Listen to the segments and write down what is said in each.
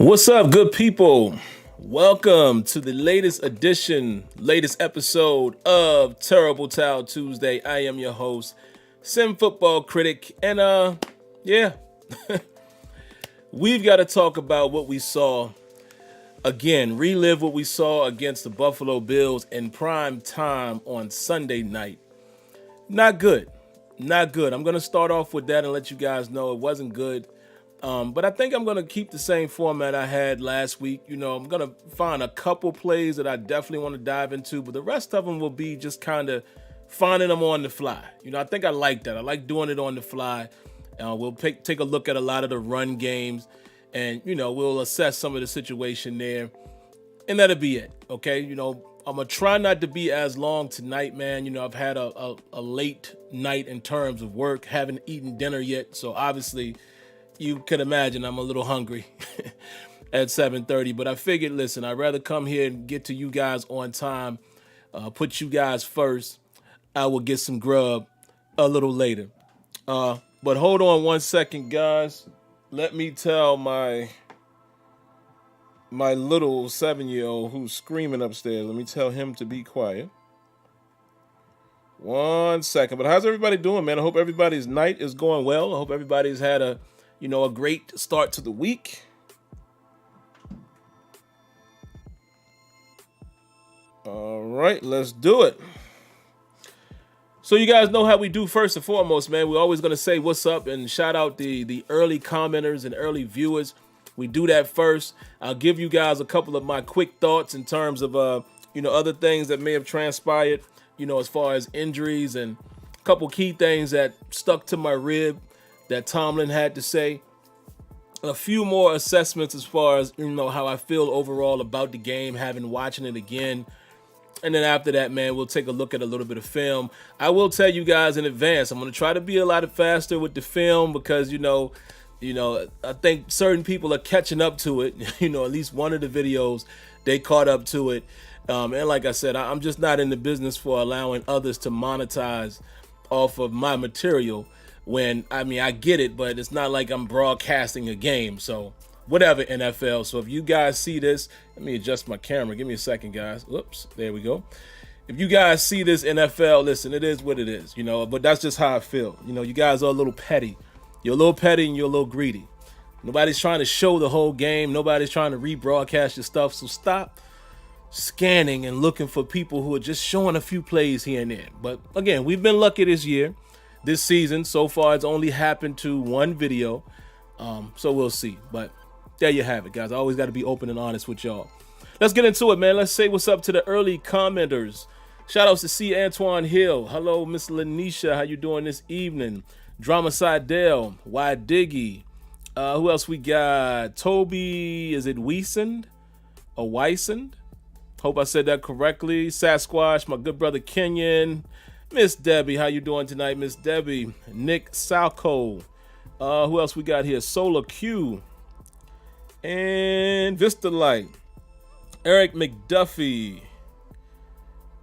What's up, good people? Welcome to the latest episode of Terrible Towel Tuesday. I am your host, SimFBallCritic, and we've got to talk about what we saw again, relive what we saw against the Buffalo Bills in prime time on Sunday night. Not good. I'm going to start off with that and let you guys know it wasn't good. But I think I'm going to keep the same format I had last week. I'm going to find a couple plays that I definitely want to dive into, but the rest of them will be just kind of finding them on the fly. I think I like that. I like doing it on the fly. We'll take a look at a lot of the run games, and, we'll assess some of the situation there, and that'll be it, okay? I'm going to try not to be as long tonight, man. I've had a late night in terms of work, haven't eaten dinner yet, so obviously you can imagine I'm a little hungry at 7:30, but I figured, listen, I'd rather come here and get to you guys on time, put you guys first. I will get some grub a little later. But hold on one second, guys. Let me tell my little 7-year-old who's screaming upstairs. Let me tell him to be quiet. 1 second. But how's everybody doing, man? I hope everybody's night is going well. I hope everybody's had a great start to the week. All right, let's do it. So you guys know how we do first and foremost, man. We're always going to say what's up and shout out the early commenters and early viewers. We do that first. I'll give you guys a couple of my quick thoughts in terms of, other things that may have transpired, as far as injuries and a couple key things that stuck to my rib that Tomlin had to say. A few more assessments as far as, how I feel overall about the game, having watching it again. And then after that, man, we'll take a look at a little bit of film. I will tell you guys in advance, I'm going to try to be a lot faster with the film because, I think certain people are catching up to it. At least one of the videos, they caught up to it. And like I said, I'm just not in the business for allowing others to monetize off of my material. I get it, but it's not like I'm broadcasting a game. So whatever, NFL. So if you guys see this, let me adjust my camera. Give me a second, guys. Oops, there we go. If you guys see this, NFL, listen, it is what it is, but that's just how I feel. You guys are a little petty. You're a little petty and you're a little greedy. Nobody's trying to show the whole game. Nobody's trying to rebroadcast your stuff. So stop scanning and looking for people who are just showing a few plays here and there. But again, we've been lucky this year. This season, so far, it's only happened to one video, so we'll see. But there you have it, guys. I always got to be open and honest with y'all. Let's get into it, man. Let's say what's up to the early commenters. Shout outs to C. Antoine Hill. Hello, Miss Lanisha. How you doing this evening? Drama Sidell. Y Diggy. Who else we got? Toby, is it Weisend? Or Weisend? Hope I said that correctly. Sasquatch, my good brother Kenyon. Miss Debbie, how you doing tonight, Miss Debbie? Nick Salco. Who else we got here? Solar Q. And Vista Light. Eric McDuffie.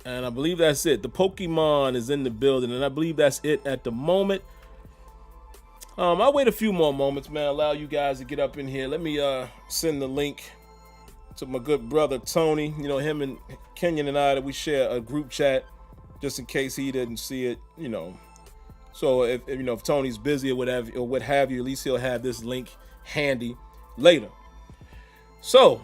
And I believe that's it. The Pokemon is in the building, and I believe that's it at the moment. I'll wait a few more moments, man. Allow you guys to get up in here. Let me send the link to my good brother Tony. Him and Kenyon and I, that we share a group chat. Just in case he didn't see it, So if Tony's busy or whatever, or what have you, at least he'll have this link handy later. So,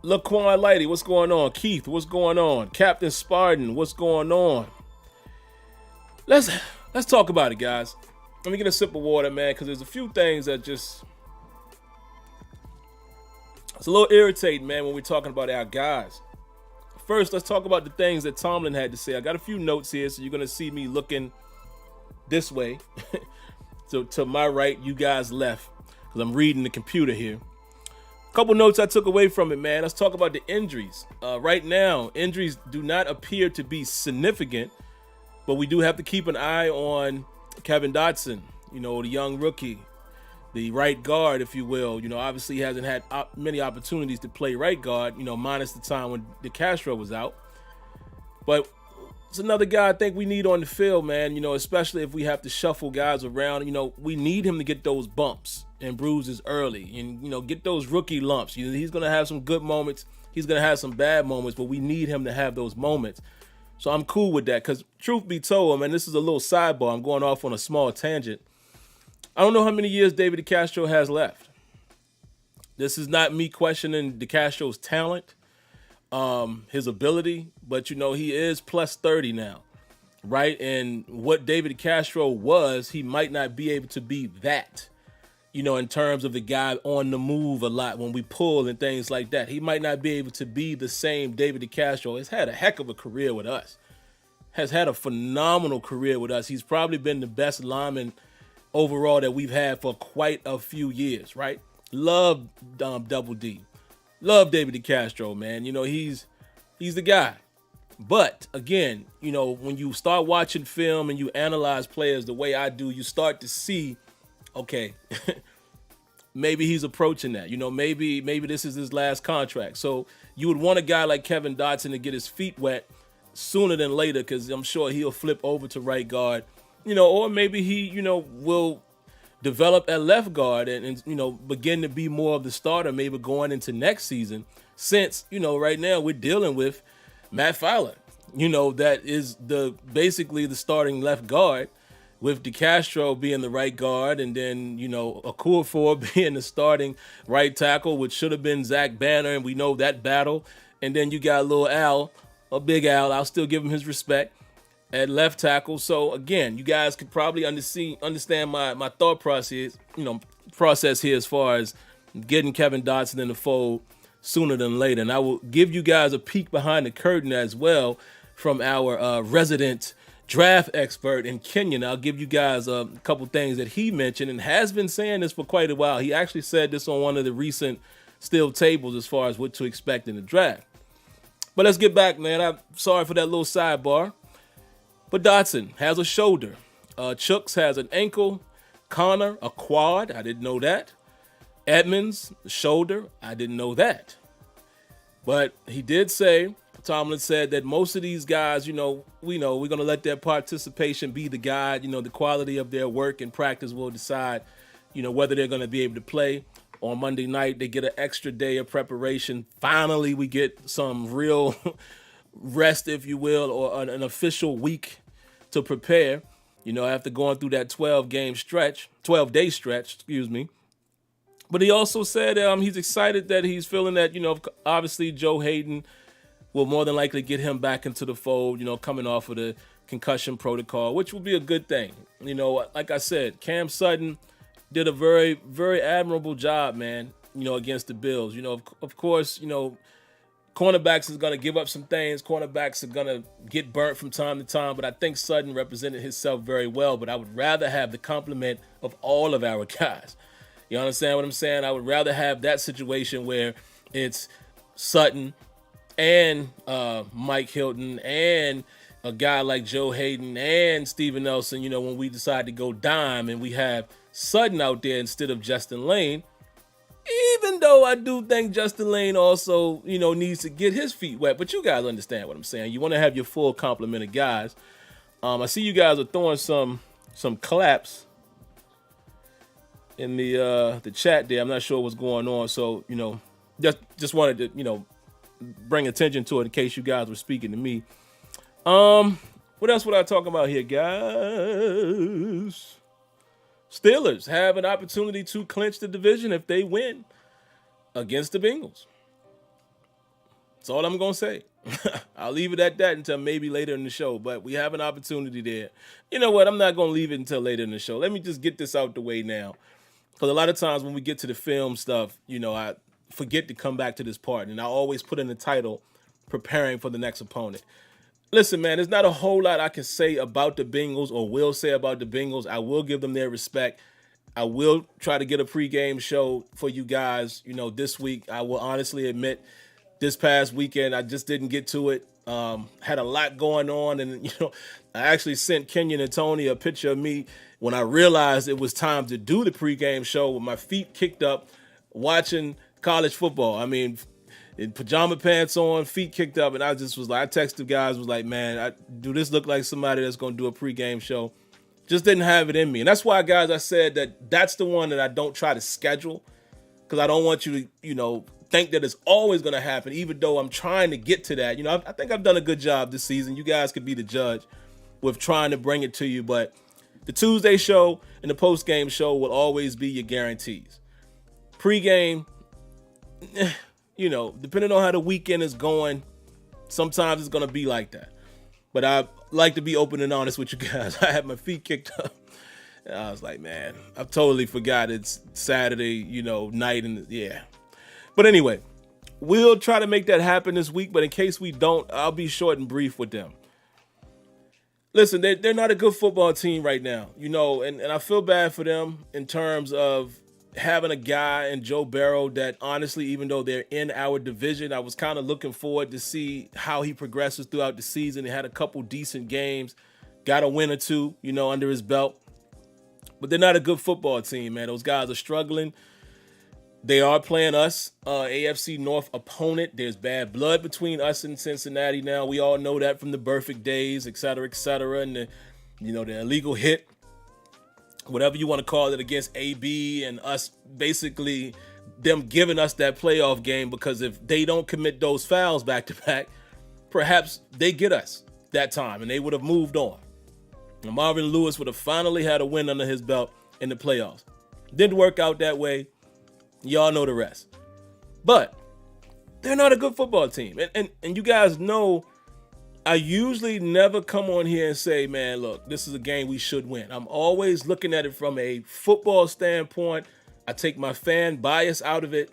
Laquan Lighty, what's going on? Keith, what's going on? Captain Spartan, what's going on? Let's talk about it, guys. Let me get a sip of water, man, because there's a few things that it's a little irritating, man, when we're talking about our guys. First, let's talk about the things that Tomlin had to say. I got a few notes here, so you're going to see me looking this way. So to my right, you guys left, because I'm reading the computer here. A couple notes I took away from it, man. Let's talk about the injuries. Right now, injuries do not appear to be significant, but we do have to keep an eye on Kevin Dotson, the young rookie. The right guard, if you will, obviously he hasn't had many opportunities to play right guard, minus the time when DeCastro was out. But it's another guy I think we need on the field, man, especially if we have to shuffle guys around. We need him to get those bumps. and bruises early, and get those rookie lumps. He's gonna have some good moments. He's gonna have some bad moments, but we need him to have those moments. So I'm cool with that. Because truth be told, man, this is a little sidebar. I'm going off on a small tangent. I don't know how many years David DeCastro has left. This is not me questioning DeCastro's talent, his ability, but he is plus 30 now, right? And what David DeCastro was, he might not be able to be that, in terms of the guy on the move a lot when we pull and things like that. He might not be able to be the same David DeCastro. Has had a heck of a career with us. Has had a phenomenal career with us. He's probably been the best lineman overall that we've had for quite a few years, right? Love Double D. Love David DeCastro, man. He's the guy. But again, when you start watching film and you analyze players the way I do, you start to see, okay, maybe he's approaching that. Maybe this is his last contract. So you would want a guy like Kevin Dotson to get his feet wet sooner than later, because I'm sure he'll flip over to right guard, or maybe he, will develop at left guard and begin to be more of the starter maybe going into next season, since, right now we're dealing with Matt Fowler, that is basically the starting left guard, with DeCastro being the right guard, and then, Okorafor being the starting right tackle, which should have been Zach Banner, and we know that battle. And then you got little Al, a big Al, I'll still give him his respect, at left tackle. So again, you guys could probably understand my thought process, process here as far as getting Kevin Dotson in the fold sooner than later. And I will give you guys a peek behind the curtain as well from our resident draft expert in Kenyon. I'll give you guys a couple things that he mentioned, and has been saying this for quite a while. He actually said this on one of the recent Steel Tables as far as what to expect in the draft. But let's get back, man. I'm sorry for that little sidebar. But Dotson has a shoulder. Chooks has an ankle. Connor, a quad. I didn't know that. Edmonds, shoulder. I didn't know that. But he did say, Tomlin said that most of these guys, we know we're going to let their participation be the guide. The quality of their work and practice will decide, whether they're going to be able to play. On Monday night, they get an extra day of preparation. Finally, we get some real rest, if you will, or an official week to prepare, after going through that 12-day stretch, But he also said he's excited that he's feeling that, obviously Joe Hayden will more than likely get him back into the fold, coming off of the concussion protocol, which will be a good thing. Like I said, Cam Sutton did a very, very admirable job, man, against the Bills. Of course, cornerbacks is going to give up some things. Cornerbacks are going to get burnt from time to time, but I think Sutton represented himself very well. But I would rather have the complement of all of our guys. You understand what I'm saying? I would rather have that situation where it's Sutton and Mike Hilton and a guy like Joe Hayden and Steven Nelson, when we decide to go dime and we have Sutton out there instead of Justin Lane. Even though I do think Justin Lane also, needs to get his feet wet. But you guys understand what I'm saying. You want to have your full complement of guys. I see you guys are throwing some claps in the chat there. I'm not sure what's going on. So, just wanted to, bring attention to it in case you guys were speaking to me. What else would I talk about here, guys? Steelers have an opportunity to clinch the division if they win against the Bengals. That's all I'm going to say. I'll leave it at that until maybe later in the show, but we have an opportunity there. You know what? I'm not going to leave it until later in the show. Let me just get this out the way now. Because a lot of times when we get to the film stuff, I forget to come back to this part, and I always put in the title, preparing for the next opponent. Listen, man, there's not a whole lot I can say about the Bengals or will say about the Bengals. I will give them their respect. I will try to get a pregame show for you guys, this week. I will honestly admit this past weekend, I just didn't get to it. Had a lot going on. And, I actually sent Kenyon and Tony a picture of me when I realized it was time to do the pregame show with my feet kicked up, watching college football. I mean, in pajama pants on, feet kicked up, and I just was like, I texted guys, was like, man, do this look like somebody that's going to do a pregame show? Just didn't have it in me. And that's why, guys, I said that's the one that I don't try to schedule, because I don't want you to, think that it's always going to happen, even though I'm trying to get to that. I think I've done a good job this season. You guys could be the judge with trying to bring it to you. But the Tuesday show and the post-game show will always be your guarantees. Pre-game, depending on how the weekend is going, sometimes it's going to be like that. But I like to be open and honest with you guys. I had my feet kicked up. And I was like, man, I totally forgot it's Saturday, night. Yeah. But anyway, we'll try to make that happen this week. But in case we don't, I'll be short and brief with them. Listen, they're not a good football team right now, and I feel bad for them in terms of having a guy in Joe Burrow that, honestly, even though they're in our division, I was kind of looking forward to see how he progresses throughout the season. He had a couple decent games, got a win or two, under his belt. But they're not a good football team, man. Those guys are struggling. They are playing us, AFC North opponent. There's bad blood between us and Cincinnati now. We all know that from the perfect days, et cetera, and the illegal hit, whatever you want to call it, against AB and us, basically them giving us that playoff game, because if they don't commit those fouls back to back, perhaps they get us that time and they would have moved on. And Marvin Lewis would have finally had a win under his belt in the playoffs. Didn't work out that way. Y'all know the rest. But they're not a good football team. And you guys know I usually never come on here and say, man, look, this is a game we should win. I'm always looking at it from a football standpoint. I take my fan bias out of it.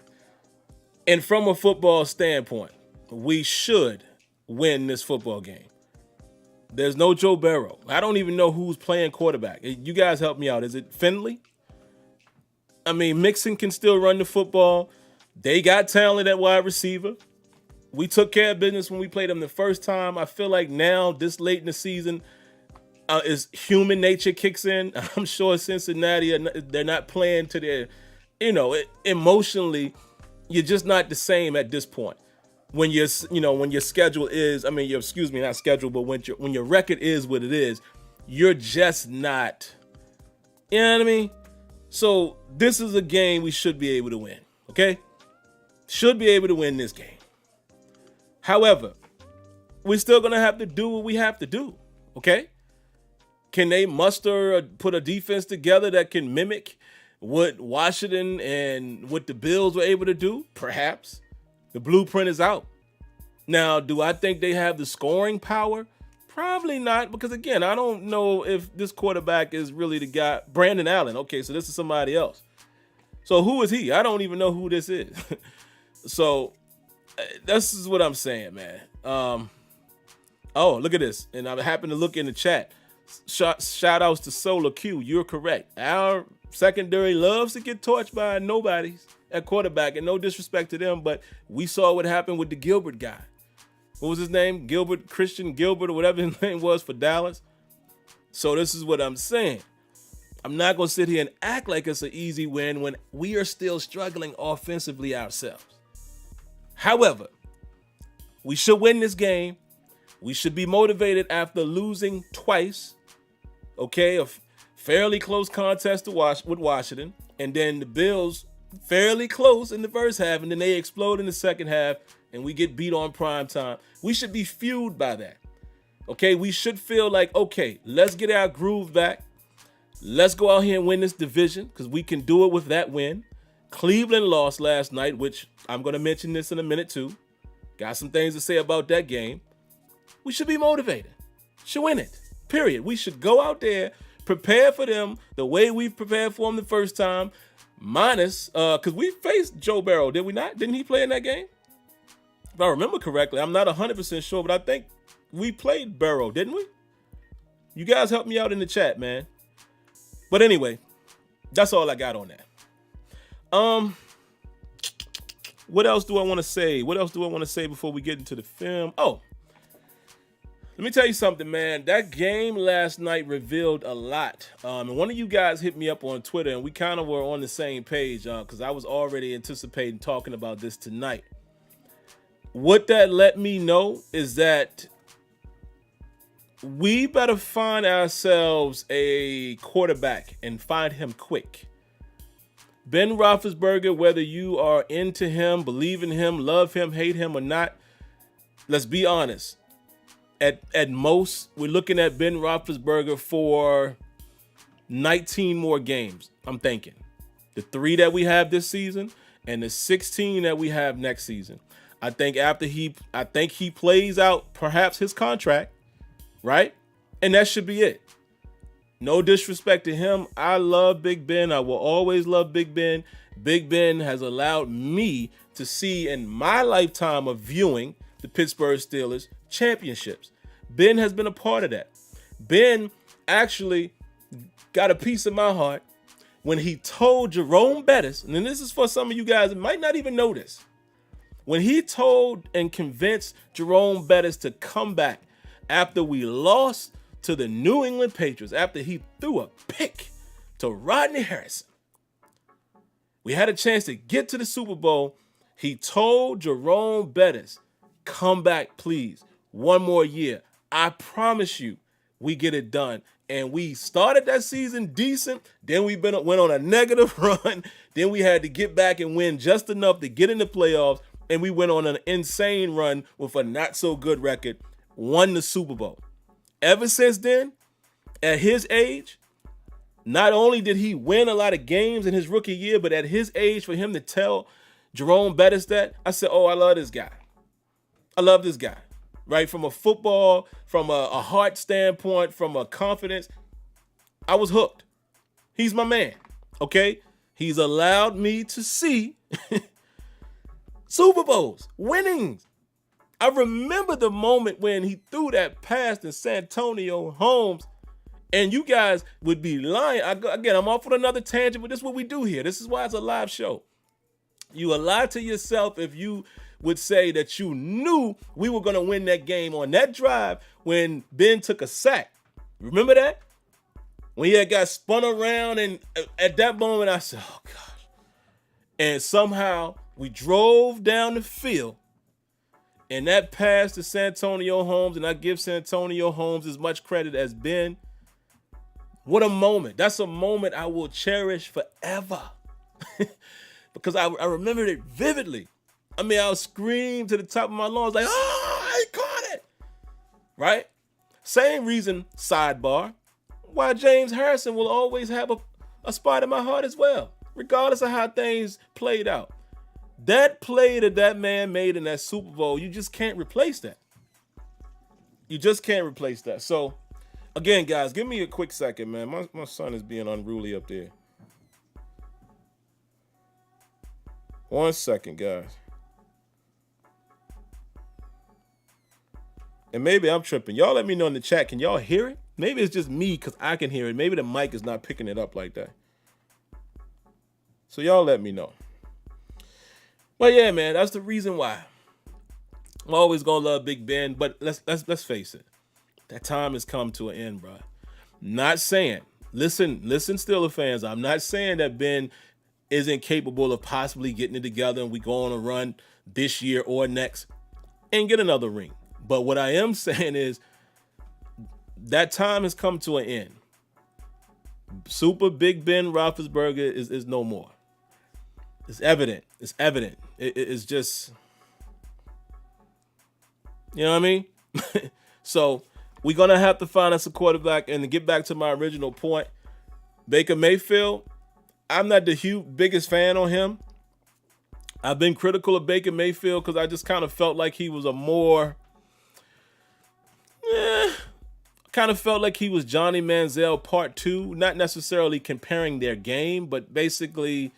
And from a football standpoint, we should win this football game. There's no Joe Burrow. I don't even know who's playing quarterback. You guys help me out. Is it Finley? I mean, Mixon can still run the football. They got talent at wide receiver. We took care of business when we played them the first time. I feel like now, this late in the season, is human nature kicks in. I'm sure Cincinnati, they're not playing to their, emotionally, you're just not the same at this point. When your schedule is, not schedule, but when your record is what it is, you're just not, you know what I mean? So this is a game we should be able to win, okay? Should be able to win this game. However, we're still going to have to do what we have to do, okay? Can they muster or put a defense together that can mimic what Washington and what the Bills were able to do? Perhaps. The blueprint is out. Now, do I think they have the scoring power? Probably not, because, again, I don't know if this quarterback is really the guy. Brandon Allen. Okay, so this is somebody else. So who is he? I don't even know who this is. So this is what I'm saying, man. Oh, look at this. And I happen to look in the chat. Shout outs to Solar Q. You're correct. Our secondary loves to get torched by nobodies at quarterback, and no disrespect to them, but we saw what happened with the Gilbert guy. What was his name? Christian Gilbert, or whatever his name was for Dallas. So this is what I'm saying. I'm not going to sit here and act like it's an easy win when we are still struggling offensively ourselves. However, we should win this game. We should be motivated after losing twice. Okay, a fairly close contest with Washington. And then the Bills fairly close in the first half, and then they explode in the second half, and we get beat on prime time. We should be fueled by that. Okay, we should feel like, okay, let's get our groove back. Let's go out here and win this division, because we can do it with that win. Cleveland lost last night, which I'm going to mention this in a minute too. Got some things to say about that game. We should be motivated. Should win it, period. We should go out there, prepare for them the way we prepared for them the first time, minus, because we faced Joe Burrow, did we not? Didn't he play in that game? If I remember correctly, I'm not 100% sure, but I think we played Burrow, didn't we? You guys help me out in the chat, man. But anyway, that's all I got on that. What else do I want to say? What else do I want to say before we get into the film? Oh, let me tell you something, man. That game last night revealed a lot. And one of you guys hit me up on Twitter, and we kind of were on the same page because I was already anticipating talking about this tonight. What that let me know is that we better find ourselves a quarterback and find him quick. Ben Roethlisberger, whether you are into him, believe in him, love him, hate him or not, let's be honest. At most, we're looking at Ben Roethlisberger for 19 more games, I'm thinking. The 3 that we have this season and the 16 that we have next season. I think he plays out perhaps his contract, right? And that should be it. No disrespect to him. I love Big Ben. I will always love Big Ben. Big Ben has allowed me to see in my lifetime of viewing the Pittsburgh Steelers championships. Ben has been a part of that. Ben actually got a piece of my heart when he told Jerome Bettis, and this is for some of you guys that might not even know this, when he told and convinced Jerome Bettis to come back after we lost to the New England Patriots, after he threw a pick to Rodney Harrison. We had a chance to get to the Super Bowl. He told Jerome Bettis, come back, please. One more year. I promise you we get it done. And we started that season decent. Then we went on a negative run. Then we had to get back and win just enough to get in the playoffs. And we went on an insane run with a not so good record. Won the Super Bowl. Ever since then, at his age, not only did he win a lot of games in his rookie year, but at his age, for him to tell Jerome Bettis that, I said, oh, I love this guy. I love this guy, right? From a football, from a heart standpoint, from a confidence, I was hooked. He's my man, okay? He's allowed me to see Super Bowls, winnings. I remember the moment when he threw that pass to Santonio Holmes, and you guys would be lying. Again, I'm off on another tangent, but this is what we do here. This is why it's a live show. You will lie to yourself if you would say that you knew we were going to win that game on that drive when Ben took a sack. Remember that? When he had got spun around, and at that moment I said, oh gosh. And somehow we drove down the field, and that pass to Santonio Holmes, and I give Santonio Holmes as much credit as Ben. What a moment. That's a moment I will cherish forever. Because I remembered it vividly. I mean, I screamed to the top of my lungs like, oh, I caught it. Right? Same reason, sidebar, why James Harrison will always have a spot in my heart as well, regardless of how things played out. That play that man made in that Super Bowl, you just can't replace that. You just can't replace that. So, again, guys, give me a quick second, man. My son is being unruly up there. 1 second, guys. And maybe I'm tripping. Y'all let me know in the chat. Can y'all hear it? Maybe it's just me because I can hear it. Maybe the mic is not picking it up like that. So y'all let me know. But yeah, man, that's the reason why. I'm always gonna love Big Ben, but let's face it. That time has come to an end, bro. Not saying, listen, Steelers fans, I'm not saying that Ben isn't capable of possibly getting it together and we go on a run this year or next and get another ring. But what I am saying is that time has come to an end. Super Big Ben Roethlisberger is no more. It's evident. It's evident. It's just, you know what I mean? So we're going to have to find us a quarterback. And to get back to my original point, Baker Mayfield, I'm not the biggest fan on him. I've been critical of Baker Mayfield because I just kind of felt like he was kind of felt like he was Johnny Manziel Part 2, not necessarily comparing their game, but basically,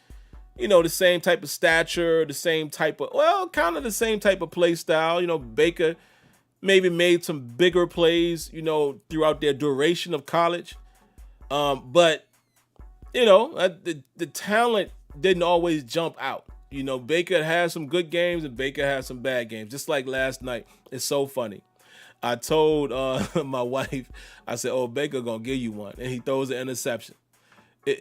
you know, the same type of stature, the same type of, well, kind of the same type of play style. You know, Baker maybe made some bigger plays, you know, throughout their duration of college. But, you know, the talent didn't always jump out. You know, Baker has some good games and Baker has some bad games, just like last night. It's so funny. I told my wife, I said, oh, Baker going to give you one. And he throws an interception.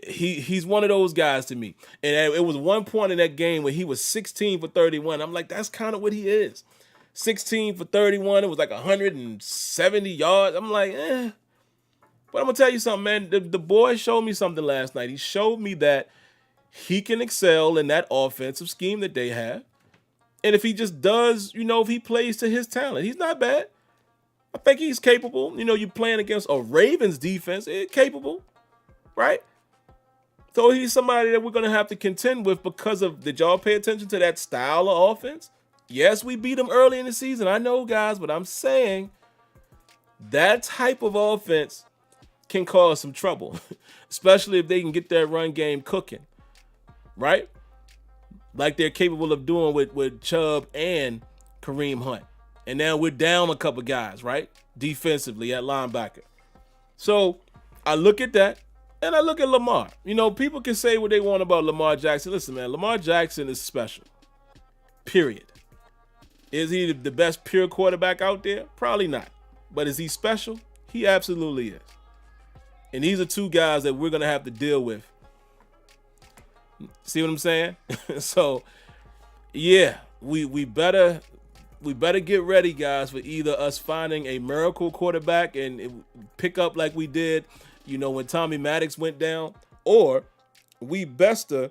He's one of those guys to me. And it was one point in that game where he was 16 for 31. I'm like, that's kind of what he is. 16 for 31. It was like 170 yards. I'm like, eh. But I'm going to tell you something, man. The boy showed me something last night. He showed me that he can excel in that offensive scheme that they have. And if he just does, if he plays to his talent, he's not bad. I think he's capable. You're playing against a Ravens defense. Capable, right? So he's somebody that we're going to have to contend with because of, did y'all pay attention to that style of offense? Yes, we beat them early in the season. I know, guys, but I'm saying that type of offense can cause some trouble, especially if they can get that run game cooking, right? Like they're capable of doing with Chubb and Kareem Hunt. And now we're down a couple guys, right? Defensively at linebacker. So I look at that. And I look at Lamar. People can say what they want about Lamar Jackson. Listen, man, Lamar Jackson is special. Period. Is he the best pure quarterback out there? Probably not. But is he special? He absolutely is. And these are two guys that we're going to have to deal with. See what I'm saying? So, yeah, we better get ready, guys, for either us finding a miracle quarterback and pick up like we did when Tommy Maddox went down, or we best the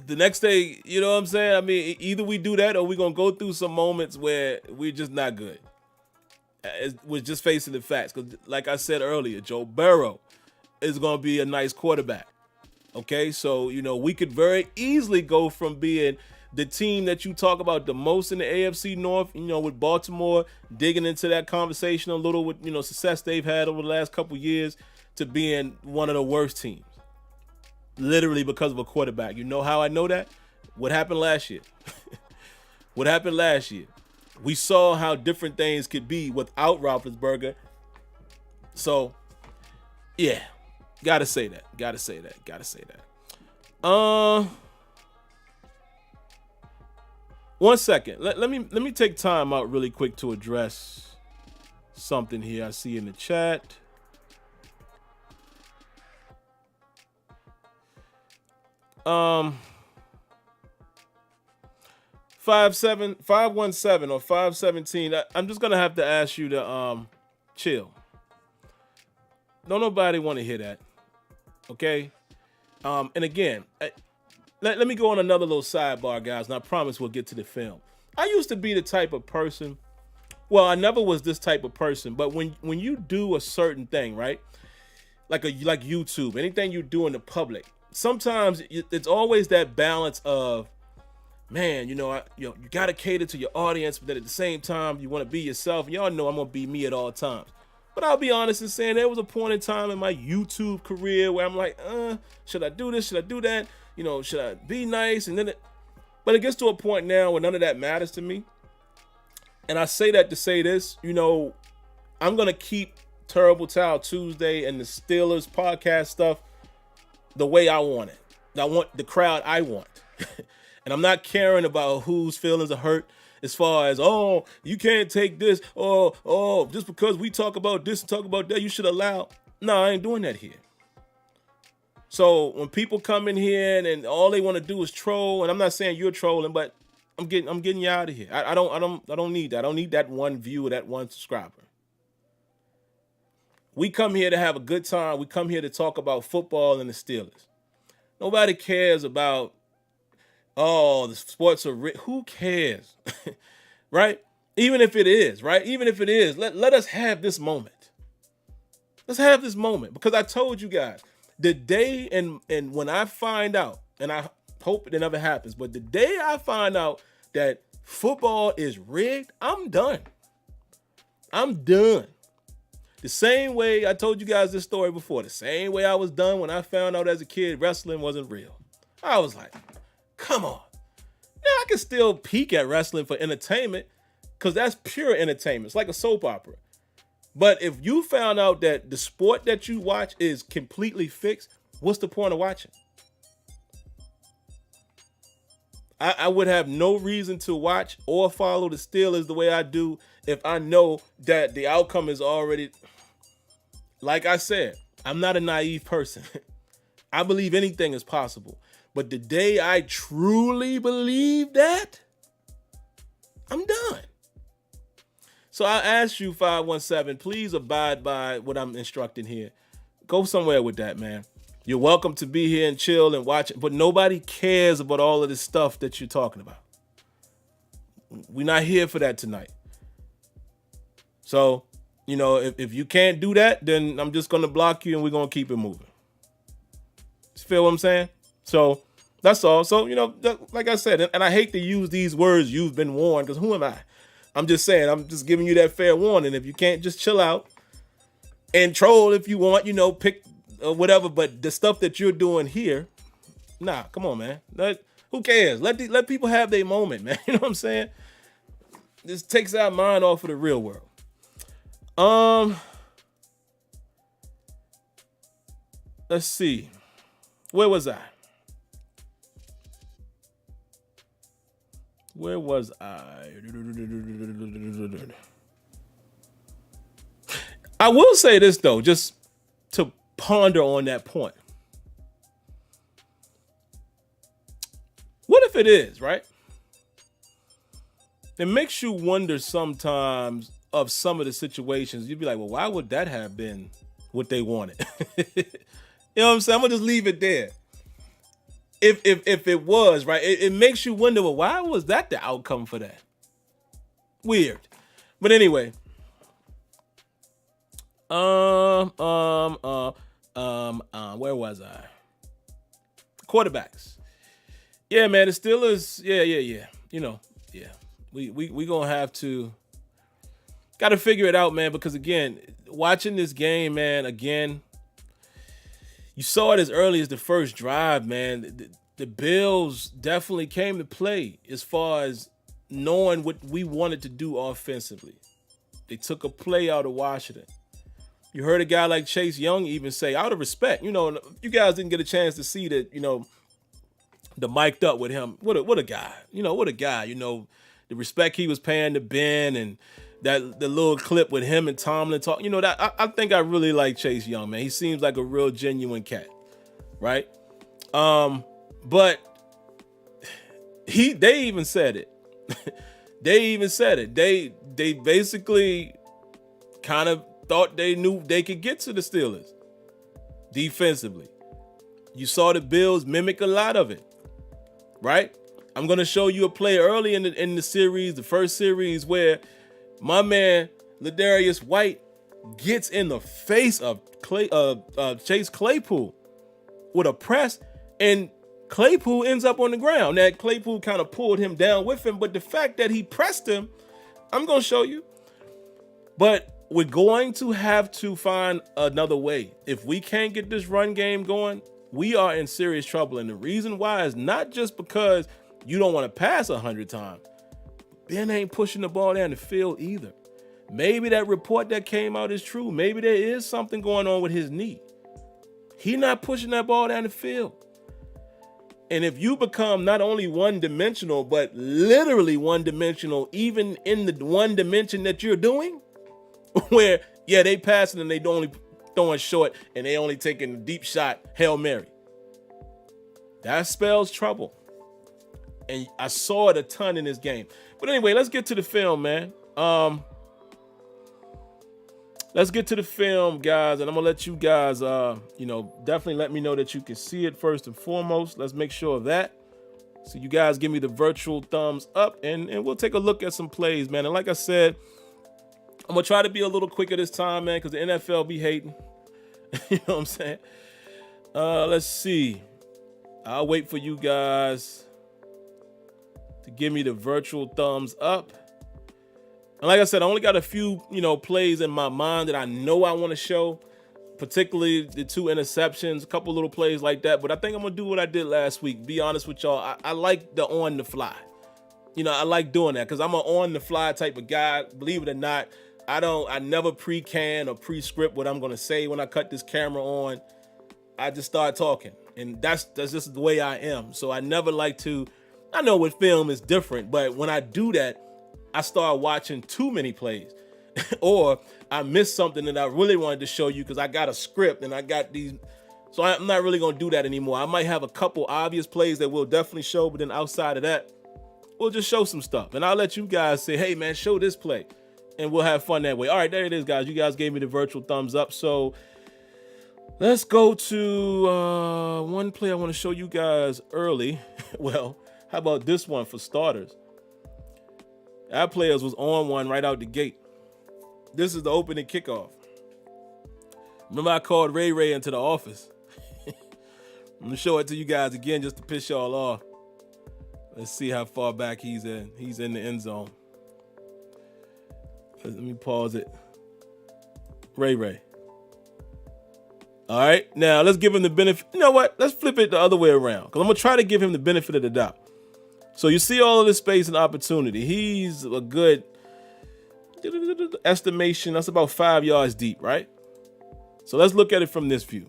next day, you know what I'm saying? I mean, either we do that or we're going to go through some moments where we're just not good. We're just facing the facts. Because like I said earlier, Joe Burrow is going to be a nice quarterback. Okay, so, we could very easily go from being the team that you talk about the most in the AFC North, with Baltimore digging into that conversation a little with, success they've had over the last couple years, to being one of the worst teams. Literally because of a quarterback. You know how I know that? What happened last year? What happened last year? We saw how different things could be without Roethlisberger. So, yeah, gotta say that. One second. Let me take time out really quick to address something here I see in the chat. Um 517 or 517. I'm just gonna have to ask you to chill. Don't nobody want to hear that. Okay? And again, let me go on another little sidebar, guys, and I promise we'll get to the film. I used to be the type of person, well, I never was this type of person, but when you do a certain thing, right? Like YouTube, anything you do in the public, sometimes it's always that balance of, man, you got to cater to your audience, but then at the same time, you want to be yourself. And y'all know I'm going to be me at all times. But I'll be honest in saying there was a point in time in my YouTube career where I'm like, should I do this? Should I do that? Should I be nice? But it gets to a point now where none of that matters to me. And I say that to say this, I'm going to keep Terrible Towel Tuesday and the Steelers podcast stuff the way I want it. I want the crowd I want. And I'm not caring about whose feelings are hurt as far as, oh, you can't take this. Oh, just because we talk about this and talk about that, you should allow. No, I ain't doing that here. So when people come in here and all they want to do is troll, and I'm not saying you're trolling, but I'm getting you out of here. I don't need that. I don't need that one view or that one subscriber. We come here to have a good time. We come here to talk about football and the Steelers. Nobody cares about, the sports are who cares? Right? Even if it is, right? Even if it is, let us have this moment. Let's have this moment, because I told you guys, the day and when I find out, and I hope it never happens, but the day I find out that football is rigged, I'm done. I'm done. The same way I told you guys this story before, the same way I was done when I found out as a kid wrestling wasn't real. I was like, come on. Now I can still peek at wrestling for entertainment, because that's pure entertainment. It's like a soap opera. But if you found out that the sport that you watch is completely fixed, what's the point of watching? I would have no reason to watch or follow the Steelers the way I do if I know that the outcome is already, like I said, I'm not a naive person. I believe anything is possible. But the day I truly believe that, I'm done. So I ask you, 517, please abide by what I'm instructing here. Go somewhere with that, man. You're welcome to be here and chill and watch it, but nobody cares about all of this stuff that you're talking about. We're not here for that tonight. So, if you can't do that, then I'm just going to block you and we're going to keep it moving. You feel what I'm saying? So that's all. So, like I said, and I hate to use these words, you've been warned, because who am I? I'm just saying, I'm just giving you that fair warning. If you can't, just chill out and troll if you want, pick whatever. But the stuff that you're doing here, nah, come on, man. Who cares? Let people have their moment, man. You know what I'm saying? This takes our mind off of the real world. Let's see. Where was I? I will say this, though, just to ponder on that point. What if it is, right? It makes you wonder sometimes of some of the situations. You'd be like, well, why would that have been what they wanted? You know what I'm saying? I'm going to just leave it there. If it was, right, it makes you wonder, well, why was that the outcome for that? Weird. But anyway. Where was I? Quarterbacks. Yeah, man, the Steelers, yeah. Yeah. We gonna have to gotta figure it out, man, because again, watching this game, man, again, you saw it as early as the first drive, man. The Bills definitely came to play as far as knowing what we wanted to do offensively. They took a play out of Washington. You heard a guy like Chase Young even say, out of respect, you guys didn't get a chance to see that, the mic'd up with him. What a guy. What a guy. The respect he was paying to Ben and the little clip with him and Tomlin talk. That I think I really like Chase Young, man. He seems like a real genuine cat, right? But they even said it. They basically kind of thought they knew they could get to the Steelers defensively. You saw the Bills mimic a lot of it, right? I'm going to show you a play early in the series, the first series, where my man Ladarius White gets in the face of Chase Claypool with a press, and Claypool ends up on the ground. Now, Claypool kind of pulled him down with him, but the fact that he pressed him, I'm going to show you. But we're going to have to find another way. If we can't get this run game going, we are in serious trouble. And the reason why is not just because you don't want to pass 100 times. Ben ain't pushing the ball down the field either. Maybe that report that came out is true. Maybe there is something going on with his knee. He not pushing that ball down the field. And if you become not only one-dimensional, but literally one-dimensional, even in the one dimension that you're doing, where, yeah, they passing and they only throwing short and they only taking a deep shot, Hail Mary. That spells trouble. And I saw it a ton in this game. But anyway, let's get to the film, man. Let's get to the film, guys. And I'm going to let you guys, definitely let me know that you can see it first and foremost. Let's make sure of that. So you guys give me the virtual thumbs up and we'll take a look at some plays, man. And like I said, I'm going to try to be a little quicker this time, man, because the NFL be hating. You know what I'm saying? Let's see. I'll wait for you guys to give me the virtual thumbs up. And like I said, I only got a few, plays in my mind that I know I want to show, particularly the 2 interceptions, a couple little plays like that. But I think I'm going to do what I did last week. Be honest with y'all. I like the on the fly. I like doing that because I'm an on the fly type of guy. Believe it or not, I never pre-can or pre-script what I'm going to say when I cut this camera on. I just start talking, and that's just the way I am. So I never like to, I know with film is different, but when I do that, I start watching too many plays or I missed something that I really wanted to show you because I got a script and I got these So I'm not really going to do that anymore. I might have a couple obvious plays that we'll definitely show, but then outside of that, we'll just show some stuff. And I'll let you guys say, hey, man, show this play. And we'll have fun that way. All right, there it is, guys. You guys gave me the virtual thumbs up. So let's go to one play I want to show you guys early. Well, how about this one for starters? Our players was on one right out the gate. This is the opening kickoff. Remember I called Ray into the office. I'm going to show it to you guys again just to piss y'all off. Let's see how far back he's in. He's in the end zone. Let me pause it. Ray. All right. Now, let's give him the benefit. You know what? Let's flip it the other way around because I'm going to try to give him the benefit of the doubt. So you see all of this space and opportunity. He's a good estimation. That's about 5 yards deep, right? So let's look at it from this view.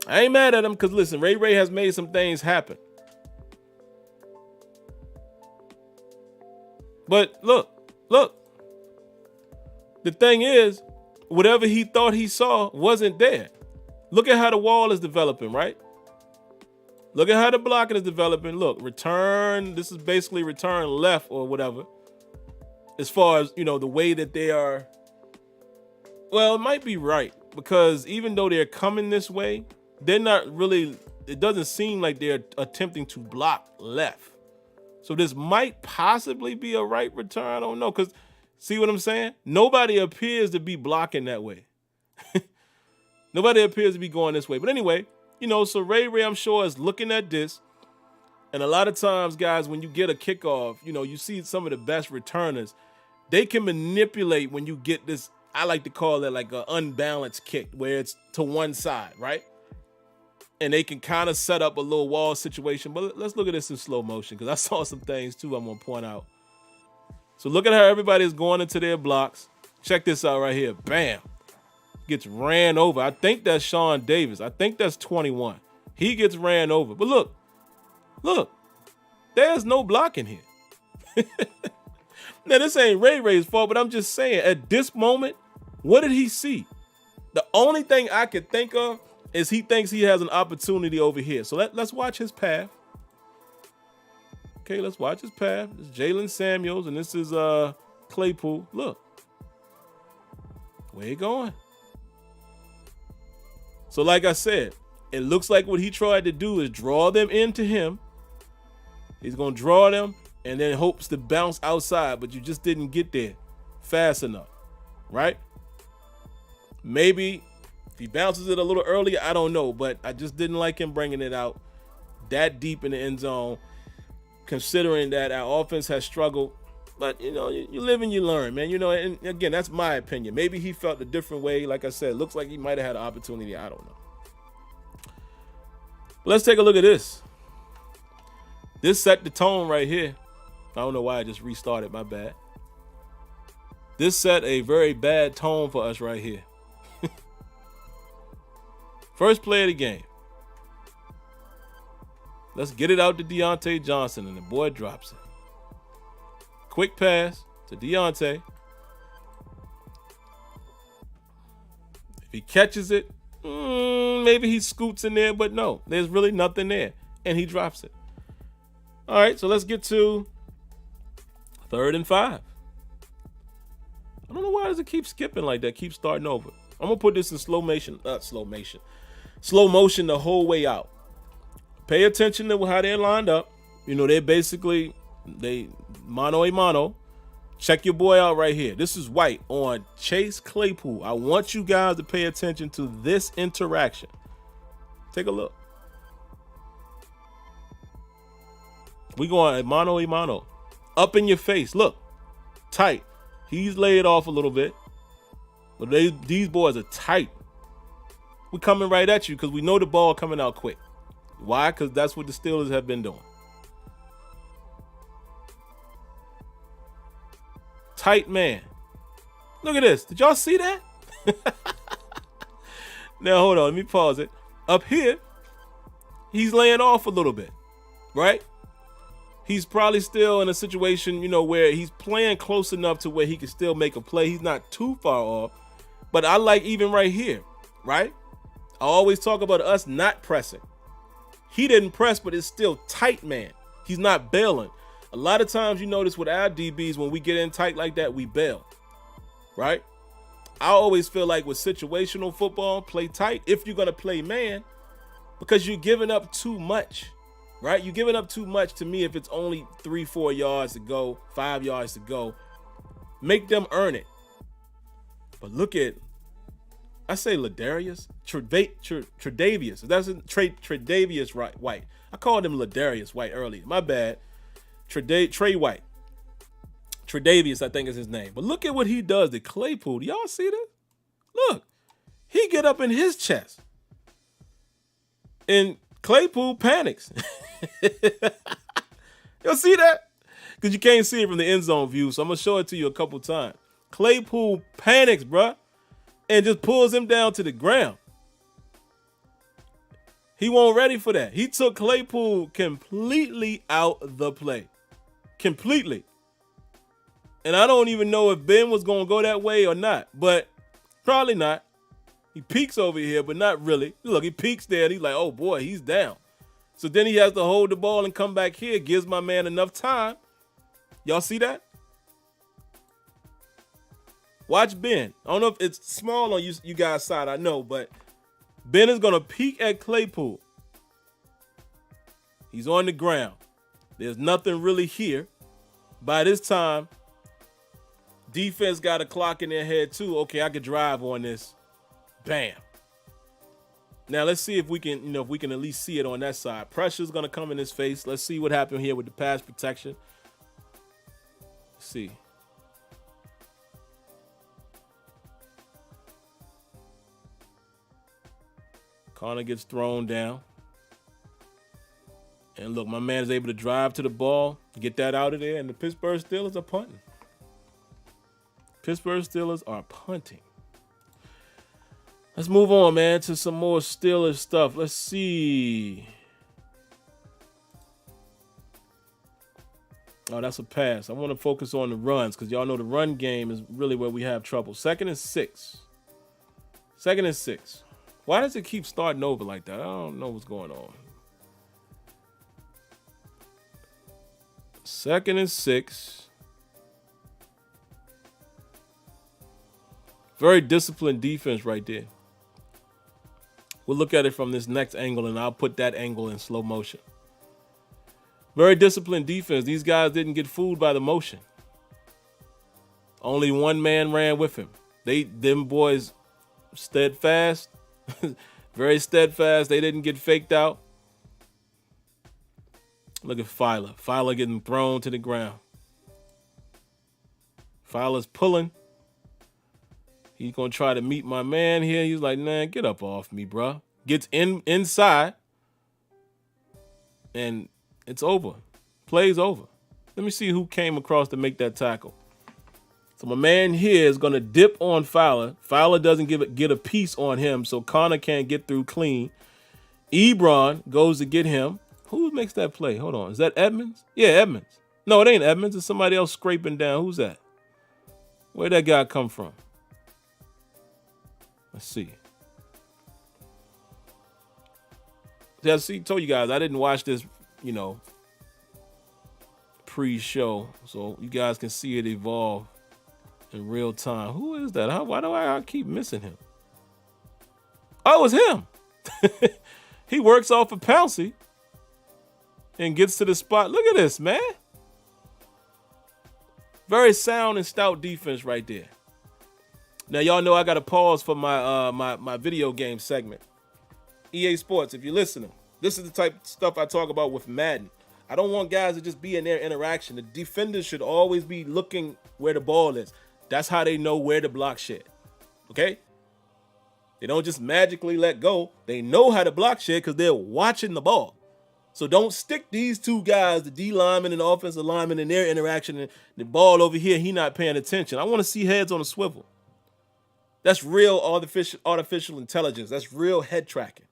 I ain't mad at him because, listen, Ray has made some things happen. But look. The thing is, whatever he thought he saw wasn't there. Look at how the wall is developing, right? Look at how the blocking is developing. Look, return. This is basically return left or whatever. As far as, the way that they are. Well, it might be right because even though they're coming this way, they're not really, it doesn't seem like they're attempting to block left. So this might possibly be a right return. I don't know. Because see what I'm saying? Nobody appears to be blocking that way. Nobody appears to be going this way. But anyway, so Ray, I'm sure, is looking at this. And a lot of times, guys, when you get a kickoff, you see some of the best returners. They can manipulate when you get this, I like to call it like an unbalanced kick, where it's to one side, right? And they can kind of set up a little wall situation. But let's look at this in slow motion because I saw some things, too, I'm going to point out. So look at how everybody is going into their blocks. Check this out right here. Bam. Gets ran over. I think that's Sean Davis. I think that's 21. He gets ran over. But look, there's no blocking here. Now, this ain't Ray's fault, but I'm just saying, at this moment, what did he see? The only thing I could think of is he thinks he has an opportunity over here. So let's watch his path. Okay, let's watch his path. This is Jalen Samuels, and this is Claypool. Look. Where he going? So like I said, it looks like what he tried to do is draw them into him. He's going to draw them and then hopes to bounce outside, but you just didn't get there fast enough, right? Maybe if he bounces it a little earlier, I don't know, but I just didn't like him bringing it out that deep in the end zone, considering that our offense has struggled. But, you live and you learn, man. And again, that's my opinion. Maybe he felt a different way. Like I said, looks like he might have had an opportunity. I don't know. But let's take a look at this. This set the tone right here. I don't know why I just restarted. My bad. This set a very bad tone for us right here. First play of the game. Let's get it out to Deontay Johnson, and the boy drops it. Quick pass to Deontay. If he catches it, maybe he scoots in there, but no, there's really nothing there, and he drops it. All right, so let's get to 3rd and 5. I don't know why does it keep skipping like that, keep starting over. I'm going to put this in slow motion the whole way out. Pay attention to how they're lined up. They mano a mano. Check your boy out right here. This is White on Chase Claypool. I want you guys to pay attention to this interaction. Take a look. We going mano a mano. Up in your face. Look. Tight. He's laid off a little bit. But these boys are tight. We're coming right at you because we know the ball coming out quick. Why? Because that's what the Steelers have been doing. Tight man. Look at this. Did y'all see that? Now, hold on. Let me pause it. Up here, he's laying off a little bit, right? He's probably still in a situation, where he's playing close enough to where he can still make a play. He's not too far off. But I like even right here, right? I always talk about us not pressing. He didn't press, but it's still tight, man. He's not bailing. A lot of times you notice with our DBs, when we get in tight like that, we bail, right? I always feel like with situational football, play tight if you're going to play man, because you're giving up too much, right? You're giving up too much to me if it's only 3-4 yards to go, 5 yards to go. Make them earn it. But look at, I say Ladarius, Tredavious. That's Tredavious White. I called him Ladarius White earlier. My bad. Trey White. Tredavious, I think is his name. But look at what he does to Claypool. Do y'all see this? Look. He get up in his chest. And Claypool panics. Y'all see that? Because you can't see it from the end zone view, so I'm going to show it to you a couple times. Claypool panics, bruh, and just pulls him down to the ground. He wasn't ready for that. He took Claypool completely out the play. Completely. And I don't even know if Ben was going to go that way or not, but probably not. He peeks over here, but not really. Look, he peeks there, and he's like, oh, boy, he's down. So then he has to hold the ball and come back here. Gives my man enough time. Y'all see that? Watch Ben. I don't know if it's small on you guys' side, I know, but Ben is going to peek at Claypool. He's on the ground. There's nothing really here. By this time, defense got a clock in their head too. Okay, I could drive on this. Bam. Now let's see if we can, if we can at least see it on that side. Pressure's going to come in his face. Let's see what happened here with the pass protection. Let's see. Connor gets thrown down. And look, my man is able to drive to the ball, get that out of there, and the Pittsburgh Steelers are punting. Pittsburgh Steelers are punting. Let's move on, man, to some more Steelers stuff. Let's see. Oh, that's a pass. I want to focus on the runs because y'all know the run game is really where we have trouble. 2nd and 6. 2nd and 6. Why does it keep starting over like that? I don't know what's going on. 2nd and 6. Very disciplined defense right there. We'll look at it from this next angle, and I'll put that angle in slow motion. Very disciplined defense. These guys didn't get fooled by the motion. Only one man ran with him. Them boys steadfast. Very steadfast. They didn't get faked out. Look at Filer. Filer getting thrown to the ground. Filer's pulling. He's going to try to meet my man here. He's like, nah, get up off me, bro. Gets inside. And it's over. Play's over. Let me see who came across to make that tackle. So my man here is going to dip on Fowler. Fowler doesn't get a piece on him, so Connor can't get through clean. Ebron goes to get him. Who makes that play? Hold on. Is that Edmonds? Yeah, Edmonds. No, it ain't Edmonds. It's somebody else scraping down. Who's that? Where'd that guy come from? Let's see. Yeah, see, told you guys I didn't watch this, pre-show, so you guys can see it evolve in real time. Who is that? Why do I keep missing him? Oh, it's him. He works off of Pouncey and gets to the spot. Look at this, man. Very sound and stout defense right there. Now, y'all know I got to pause for my my video game segment. EA Sports, if you're listening, this is the type of stuff I talk about with Madden. I don't want guys to just be in their interaction. The defenders should always be looking where the ball is. That's how they know where to block shit. Okay? They don't just magically let go. They know how to block shit because they're watching the ball. So don't stick these two guys, the D lineman and the offensive lineman, in their interaction, and the ball over here, he not paying attention. I want to see heads on a swivel. That's real artificial intelligence. That's real head tracking.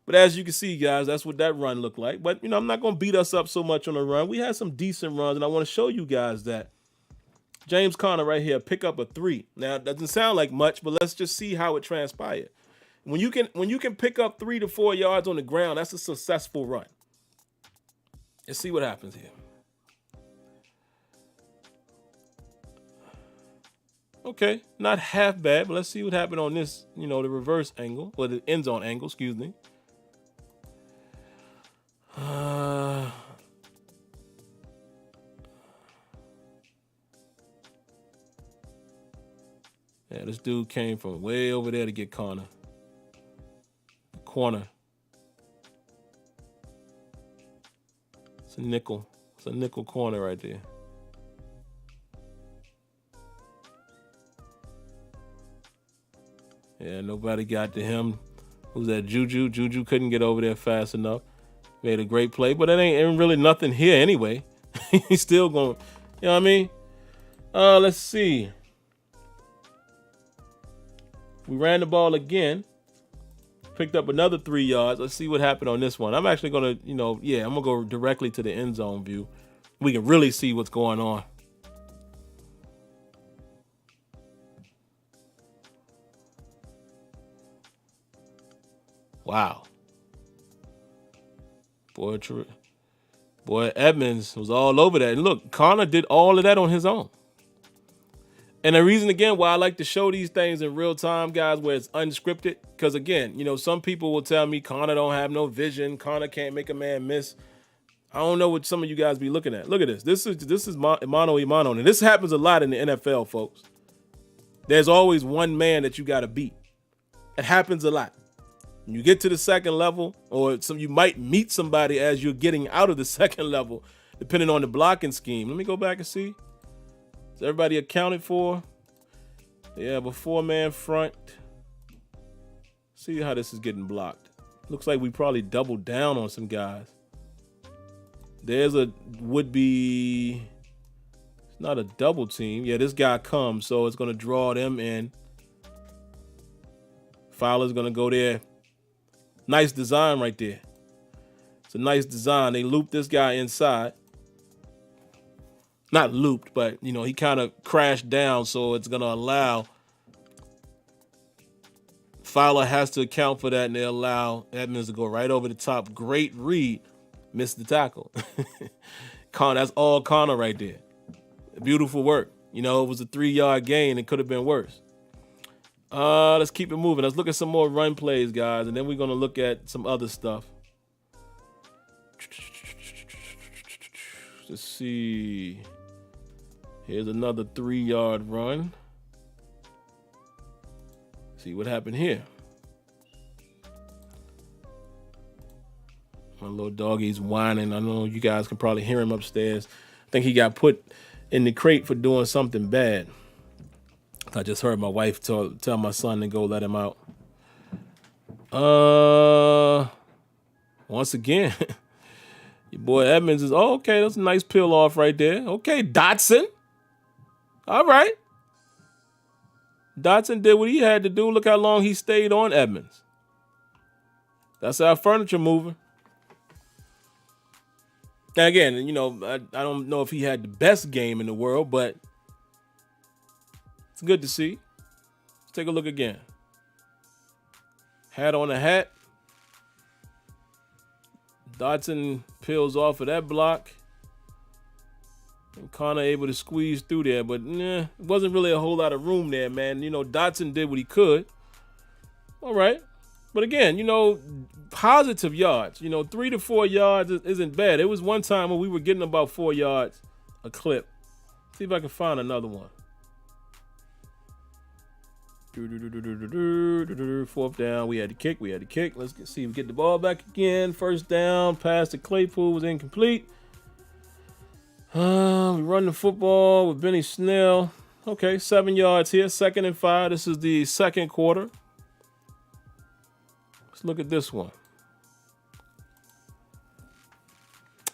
But as you can see, guys, that's what that run looked like. But, I'm not going to beat us up so much on the run. We had some decent runs, and I want to show you guys that James Conner right here, pick up a 3. Now, it doesn't sound like much, but let's just see how it transpired. When you can pick up 3 to 4 yards on the ground, that's a successful run. Let's see what happens here. Okay, not half bad, but let's see what happened on this, the reverse angle, or the end zone angle, excuse me. Yeah, this dude came from way over there to get Conner. Corner. It's a nickel. It's a nickel corner right there. Yeah, nobody got to him. Who's that? Juju? Juju couldn't get over there fast enough. Made a great play, but it ain't really nothing here anyway. He's still going, you know what I mean? Let's see. We ran the ball again. Picked up another 3 yards. Let's see what happened on this one. I'm actually going to, I'm going to go directly to the end zone view. We can really see what's going on. Wow. Boy, Edmonds was all over that. And look, Conner did all of that on his own. And the reason, again, why I like to show these things in real time, guys, where it's unscripted, because, again, some people will tell me Conner don't have no vision. Conner can't make a man miss. I don't know what some of you guys be looking at. Look at this. This is mano a mano. And this happens a lot in the NFL, folks. There's always one man that you got to beat. It happens a lot. When you get to the second level, or you might meet somebody as you're getting out of the second level, depending on the blocking scheme. Let me go back and see. Is everybody accounted for? Yeah, but 4-man front. See how this is getting blocked. Looks like we probably doubled down on some guys. There's a would-be, it's not a double team. Yeah, this guy comes, so it's going to draw them in. Fowler's going to go there. Nice design right there. It's a nice design. They looped this guy inside. Not looped, but, he kind of crashed down, so it's going to allow. Fowler has to account for that, and they allow Edmonds to go right over the top. Great read. Missed the tackle. That's all Conner right there. Beautiful work. It was a 3-yard gain. It could have been worse. Let's keep it moving. Let's look at some more run plays, guys, and then we're going to look at some other stuff. Let's see. Here's another 3-yard run. See what happened here. My little doggy's whining. I know you guys can probably hear him upstairs. I think he got put in the crate for doing something bad. I just heard my wife tell my son to go let him out. Once again, your boy Edmonds is, okay, that's a nice peel off right there. Okay, Dotson. All right. Dotson did what he had to do. Look how long he stayed on Edmonds. That's our furniture mover. Now, again, I don't know if he had the best game in the world, but it's good to see. Let's take a look again. Hat on a hat. Dotson peels off of that block. And Conner able to squeeze through there, but it wasn't really a whole lot of room there, man. Dotson did what he could. All right. But again, positive yards. 3 to 4 yards isn't bad. It was one time when we were getting about 4 yards a clip. See if I can find another one. 4th down. We had to kick. Let's see if we get the ball back again. 1st down. Pass to Claypool was incomplete. We run the football with Benny Snell. Okay, 7 yards here. 2nd and 5. This is the second quarter. Let's look at this one.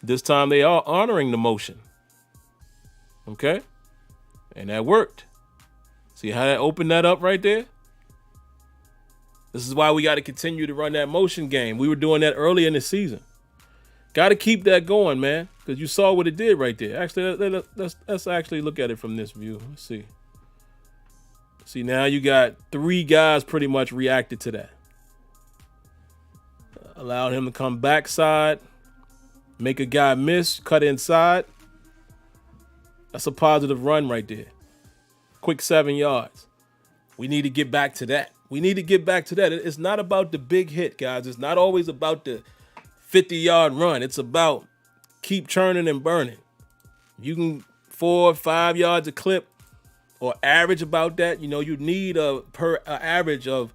This time they are honoring the motion. Okay? And that worked. See how that opened that up right there? This is why we got to continue to run that motion game. We were doing that early in the season. Got to keep that going, man, because you saw what it did right there. Actually, let's actually look at it from this view. Let's see. See, now you got 3 guys pretty much reacted to that. Allowed him to come backside, make a guy miss, cut inside. That's a positive run right there. Quick 7 yards. We need to get back to that. It's not about the big hit, guys. It's not always about the 50-yard run. It's about keep churning and burning. You can 4 or 5 yards a clip or average about that. You need a average of,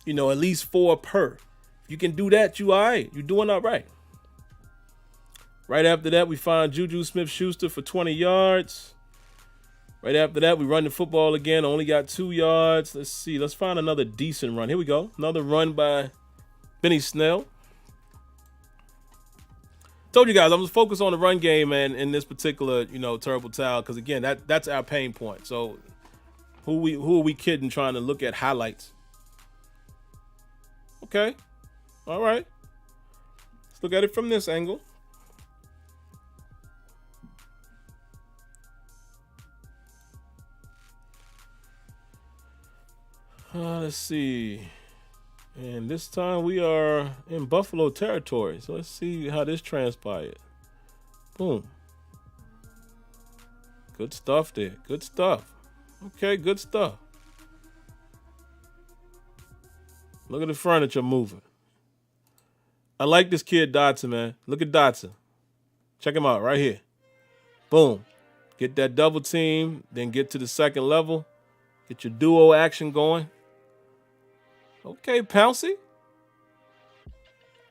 at least 4 per. If you can do that, you all right. You're doing all right. Right after that, we find Juju Smith-Schuster for 20 yards. Right after that, we run the football again. Only got 2 yards. Let's see. Let's find another decent run. Here we go. Another run by Benny Snell. Told you guys, I'm just focused on the run game, man, in this particular, terrible towel. Because, again, that's our pain point. So, who are we kidding trying to look at highlights? Okay. All right. Let's look at it from this angle. Let's see. And this time we are in Buffalo territory. So let's see how this transpired. Boom. Good stuff there. Good stuff. Okay, good stuff. Look at the furniture moving. I like this kid Dotson, man. Look at Dotson. Check him out right here. Boom. Get that double team, then get to the second level. Get your duo action going. Okay, Pouncey.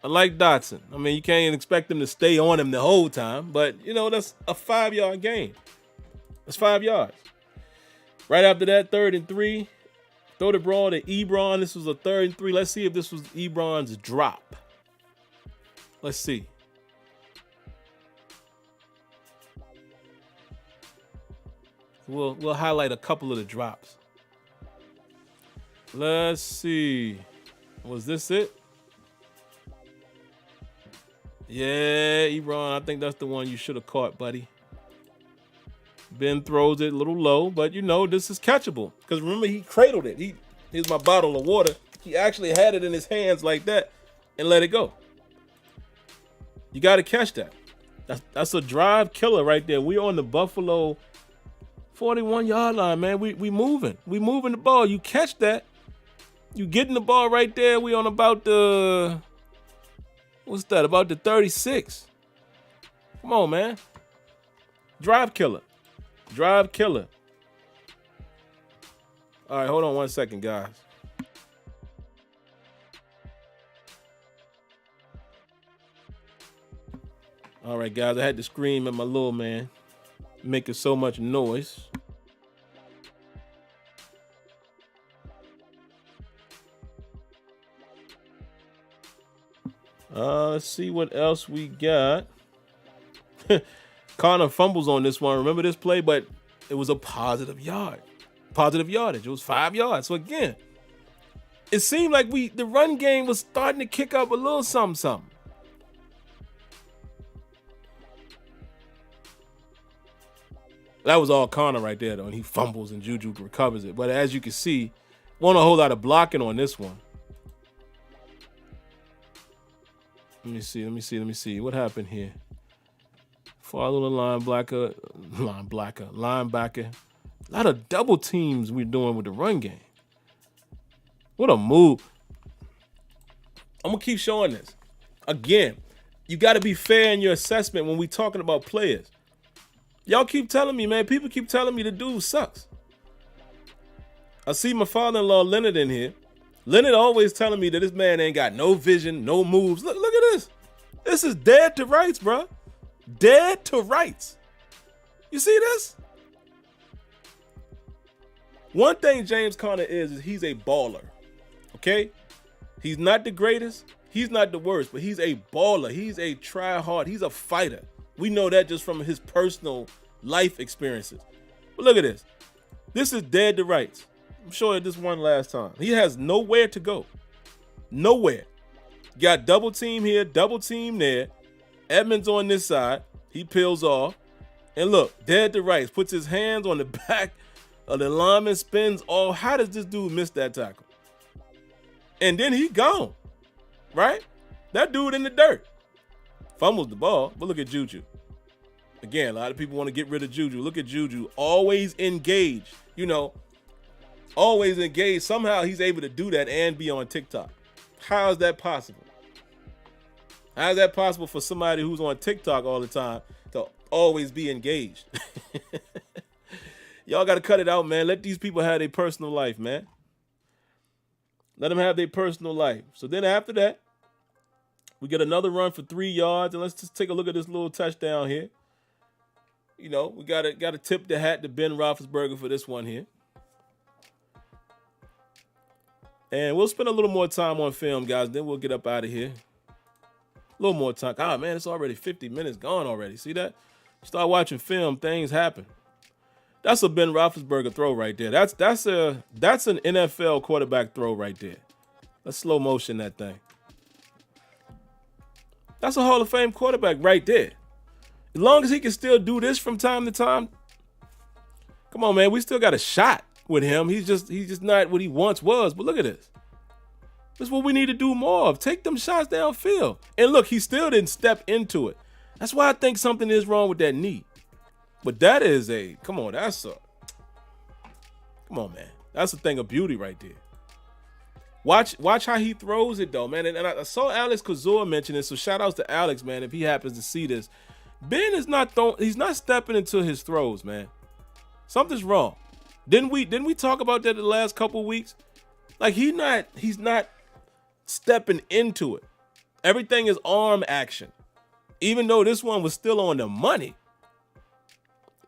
I like Dotson. I mean, you can't expect him to stay on him the whole time, but, that's a 5-yard gain. That's 5 yards. Right after that, 3rd and 3. Throw the ball to Ebron. This was a 3rd and 3. Let's see if this was Ebron's drop. Let's see. We'll highlight a couple of the drops. Let's see. Was this it? Yeah, Ebron, I think that's the one you should have caught, buddy. Ben throws it a little low, but this is catchable. Because remember, he cradled it. Here's my bottle of water. He actually had it in his hands like that and let it go. You got to catch that. That's a drive killer right there. We're on the Buffalo 41-yard line, man. We moving. We moving the ball. You catch that. You getting the ball right there. We on about the, what's that? About the 36. Come on, man. Drive killer. Drive killer. All right, hold on 1 second, guys. All right, guys, I had to scream at my little man, making so much noise. Let's see what else we got. Connor fumbles on this one. Remember this play, but it was a positive yardage. It was 5 yards. So again, it seemed like the run game was starting to kick up a little something. That was all Connor right there, though, and he fumbles and Juju recovers it. But as you can see, wasn't a whole lot of blocking on this one. Let me see. What happened here? Follow the linebacker. A lot of double teams we're doing with the run game. What a move. I'm going to keep showing this. Again, you got to be fair in your assessment when we're talking about players. Y'all keep telling me, man. People keep telling me the dude sucks. I see my father-in-law, Leonard, in here. Leonard always telling me that this man ain't got no vision, no moves. Look at this. This is dead to rights, bro. Dead to rights. You see this? One thing James Conner is he's a baller. Okay? He's not the greatest. He's not the worst, but he's a baller. He's a try-hard. He's a fighter. We know that just from his personal life experiences. But look at this. This is dead to rights. I'm showing this one last time. He has nowhere to go. Nowhere. Got double team here, double team there. Edmonds on this side. He peels off. And look, dead to rights. Puts his hands on the back of the lineman, spins off. How does this dude miss that tackle? And then he gone. Right? That dude in the dirt. Fumbles the ball. But look at Juju. Again, a lot of people want to get rid of Juju. Look at Juju. Always engaged. You know, always engaged. Somehow he's able to do that and be on TikTok. How is that possible? How is that possible for somebody who's on TikTok all the time to always be engaged? Y'all got to cut it out, man. Let these people have their personal life, man. Let them have their personal life. So then after that, we get another run for 3 yards. And let's just take a look at this little touchdown here. You know, we got to tip the hat to Ben Roethlisberger for this one here. And we'll spend a little more time on film, guys. Then we'll get up out of here. A little more time. Ah, man, it's already 50 minutes gone already. See that? Start watching film, things happen. That's a Ben Roethlisberger throw right there. That's an NFL quarterback throw right there. Let's slow motion that thing. That's a Hall of Fame quarterback right there. As long as he can still do this from time to time, come on, man. We still got a shot with him. He's just not what he once was. But look at this. This is what we need to do more of. Take them shots downfield. And look, he still didn't step into it. That's why I think something is wrong with that knee. But that is come on, man. That's a thing of beauty right there. Watch how he throws it, though, man. And I saw Alex Kozor mention it, so shout outs to Alex, man, if he happens to see this. Ben is he's not stepping into his throws, man. Something's wrong. Didn't we talk about that the last couple weeks? Like he's not stepping into it. Everything is arm action. Even though this one was still on the money.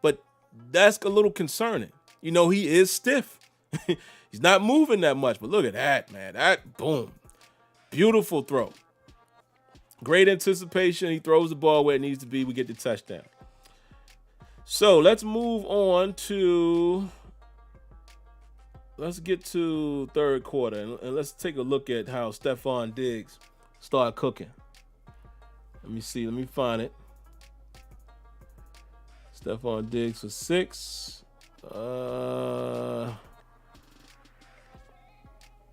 But that's a little concerning. You know, he is stiff. He's not moving that much. But look at that, man. That, boom. Beautiful throw. Great anticipation. He throws the ball where it needs to be. We get the touchdown. So let's move on to... Let's get to third quarter. And let's take a look at how Stephon Diggs started cooking. Let me see. Let me find it. Stephon Diggs for 6.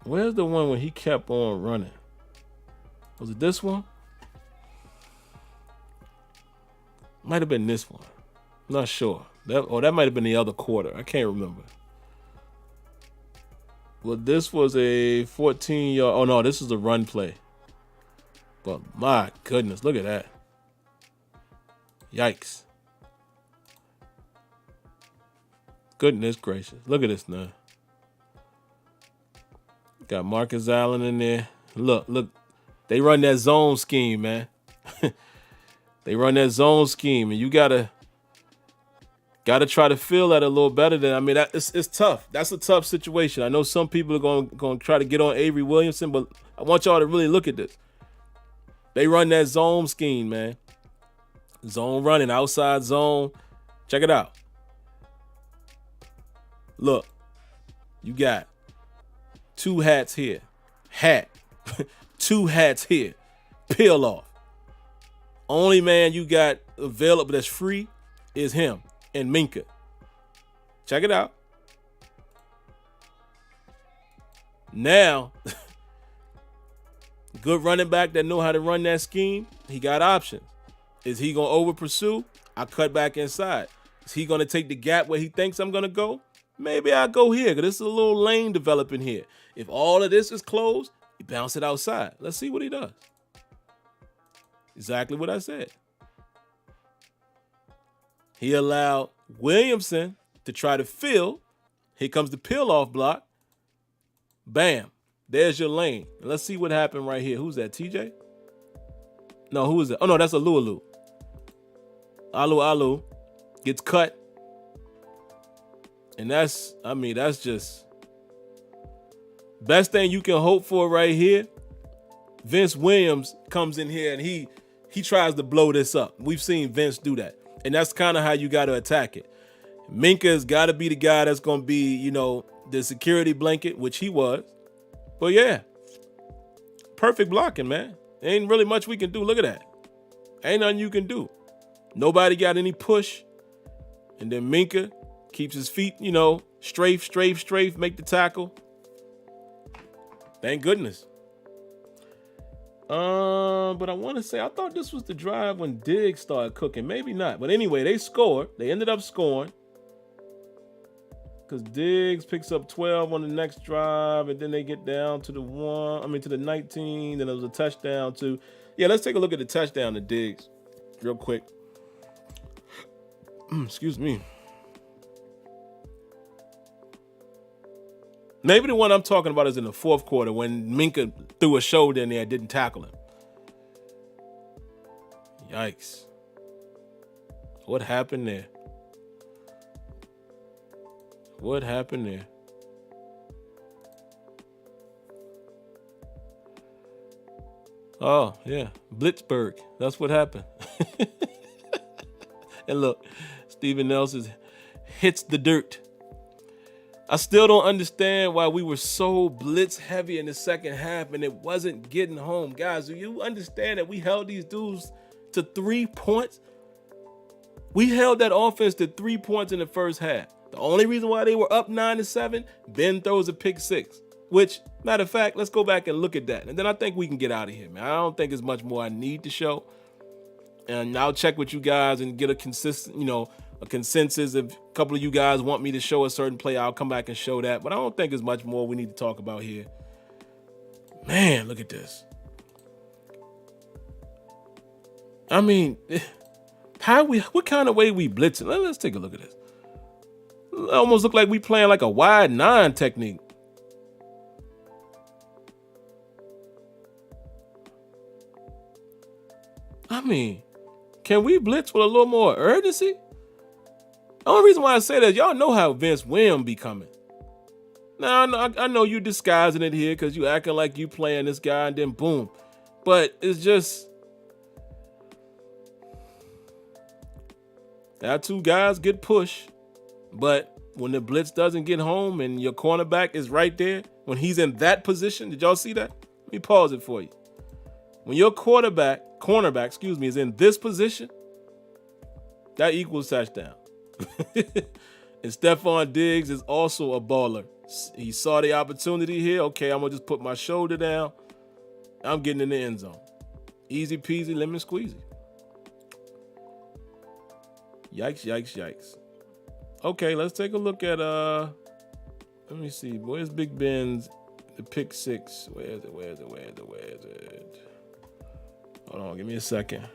Where's the one when he kept on running? Was it this one? Might have been this one. I'm not sure. That might have been the other quarter. I can't remember. Well, this was a 14-yard. Oh, no, this is a run play. But my goodness, look at that. Yikes. Goodness gracious. Look at this now. Got Marcus Allen in there. Look. They run that zone scheme, man. They run that zone scheme, and you gotta try to feel that a little better than. I mean, it's tough. That's a tough situation. I know some people are going to try to get on Avery Williamson, but I want y'all to really look at this. They run that zone scheme, man. Zone running, outside zone. Check it out. Look, you got 2 hats here. Hat. 2 hats here. Peel off. Only man you got available that's free is him and Minka. Check it out. Now, good running back that know how to run that scheme. He got options. Is he going to over pursue? I cut back inside. Is he going to take the gap where he thinks I'm going to go? Maybe I'll go here because this is a little lane developing here. If all of this is closed, you bounce it outside. Let's see what he does. Exactly what I said. He allowed Williamson to try to fill. Here comes the peel-off block. Bam. There's your lane. Let's see what happened right here. Who's that, TJ? No, who is that? Oh, no, that's Alu. Alu gets cut. And that's just best thing you can hope for right here. Vince Williams comes in here and he tries to blow this up. We've seen Vince do that. And that's kind of how you got to attack it. Minka's got to be the guy that's going to be, you know, the security blanket, which he was. But yeah, perfect blocking, man. Ain't really much we can do. Look at that. Ain't nothing you can do. Nobody got any push. And then Minka keeps his feet, strafe, make the tackle. Thank goodness. But I want to say, I thought this was the drive when Diggs started cooking. Maybe not. But anyway, they scored. They ended up scoring. Because Diggs picks up 12 on the next drive, and then they get down to to the 19. Then there was a touchdown to. Yeah, let's take a look at the touchdown to Diggs real quick. Excuse me. Maybe the one I'm talking about is in the fourth quarter when Minka threw a shoulder in there and didn't tackle him. Yikes. What happened there? What happened there? Oh, yeah. Blitzberg. That's what happened. And look, Steven Nelson hits the dirt. I still don't understand why we were so blitz heavy in the second half and it wasn't getting home. Guys, do you understand that we held these dudes to 3 points? We held that offense to 3 points in the first half. The only reason why they were up 9-7, Ben throws a pick six, which, matter of fact, let's go back and look at that. And then I think we can get out of here, man. I don't think there's much more I need to show. And I'll check with you guys and get a consensus. If a couple of you guys want me to show a certain play, I'll come back and show that. But I don't think there's much more we need to talk about here. Man, look at this. I mean, what kind of way we blitzing? Let's take a look at this. It almost look like we playing like a wide 9 technique. I mean, can we blitz with a little more urgency? The only reason why I say that, y'all know how Vince Williams be coming. Now, I know you disguising it here because you acting like you playing this guy and then boom. But it's just, our two guys get pushed. But when the blitz doesn't get home and your cornerback is right there, when he's in that position, did y'all see that? Let me pause it for you. When your cornerback, is in this position, that equals touchdown. And Stephon Diggs is also a baller. He saw the opportunity here. Okay, I'm going to just put my shoulder down. I'm getting in the end zone. Easy peasy, lemon squeezy. Yikes, yikes, yikes. Okay, let's take a look at, let me see. Where's Big Ben's, the pick six? Where is it? Hold on, give me a second.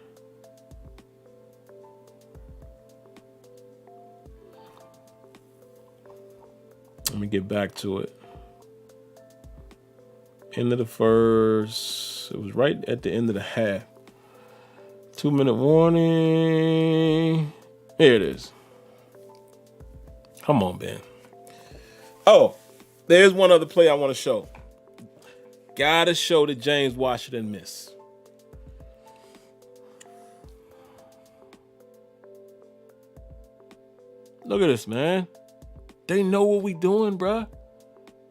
Let me get back to it. End of the first, it was right at the end of the half. 2-minute warning. Here it is. Come on, Ben. Oh, there's one other play I want to show. Gotta show the James Washington miss. Look at this, man. They know what we doing, bruh.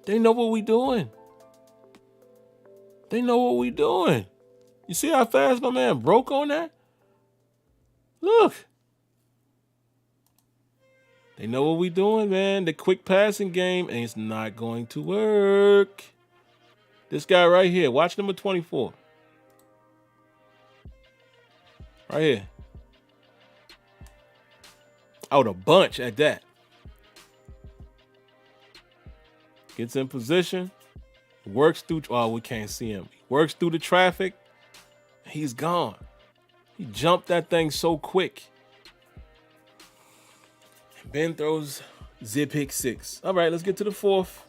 They know what we doing. You see how fast my man broke on that? Look. They know what we doing, man. The quick passing game, and it's not going to work. This guy right here. Watch number 24. Right here. Out a bunch at that. Gets in position. Works through. Oh, we can't see him. Works through the traffic. He's gone. He jumped that thing so quick. Ben throws pick six. All right, let's get to the fourth.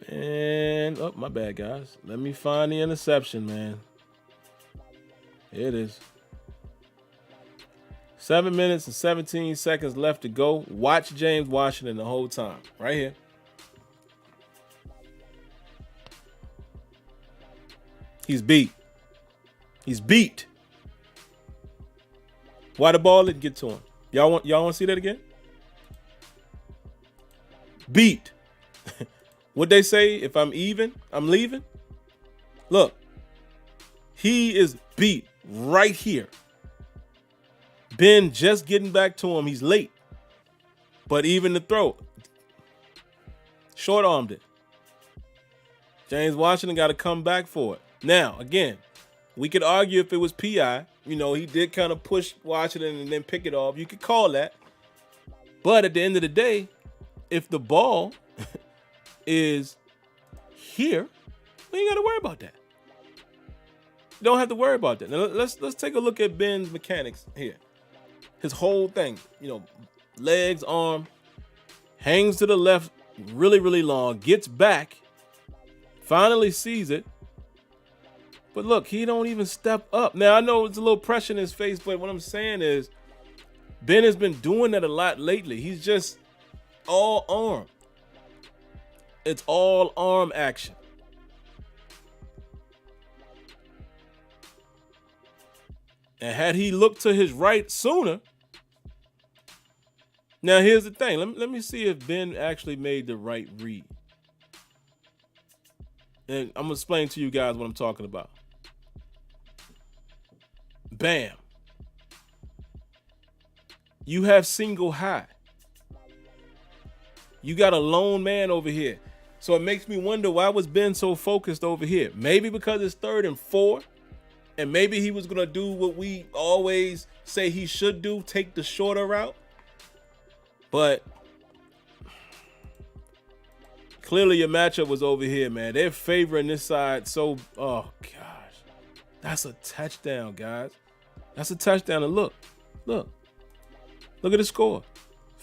And, oh, my bad, guys. Let me find the interception, man. Here it is. 7 minutes and 17 seconds left to go. Watch James Washington the whole time. Right here. He's beat. Why the ball didn't get to him? Y'all want to see that again? Beat. What they say, if I'm even, I'm leaving? Look. He is beat. right here. Ben just getting back to him. He's late. But even the throw, short-armed it. James Washington got to come back for it. Now, again, we could argue if it was PI. You know, he did kind of push Washington and then pick it off. You could call that. But at the end of the day, if the ball is here, we ain't got to worry about that. You don't have to worry about that. Now, let's take a look at Ben's mechanics here. His whole thing, you know, legs, arm, hangs to the left really, really long, gets back, finally sees it. But look, he don't even step up. Now, I know it's a little pressure in his face, but what I'm saying is Ben has been doing that a lot lately. He's just all arm. It's all arm action. And had he looked to his right sooner. Now, here's the thing. Let me see if Ben actually made the right read. And I'm going to explain to you guys what I'm talking about. Bam. You have single high. You got a lone man over here. So it makes me wonder, why was Ben so focused over here? Maybe because it's 3rd and 4. And maybe he was going to do what we always say he should do, take the shorter route. But clearly your matchup was over here, man. They're favoring this side. So, oh, gosh. That's a touchdown, guys. That's a touchdown. And look at the score.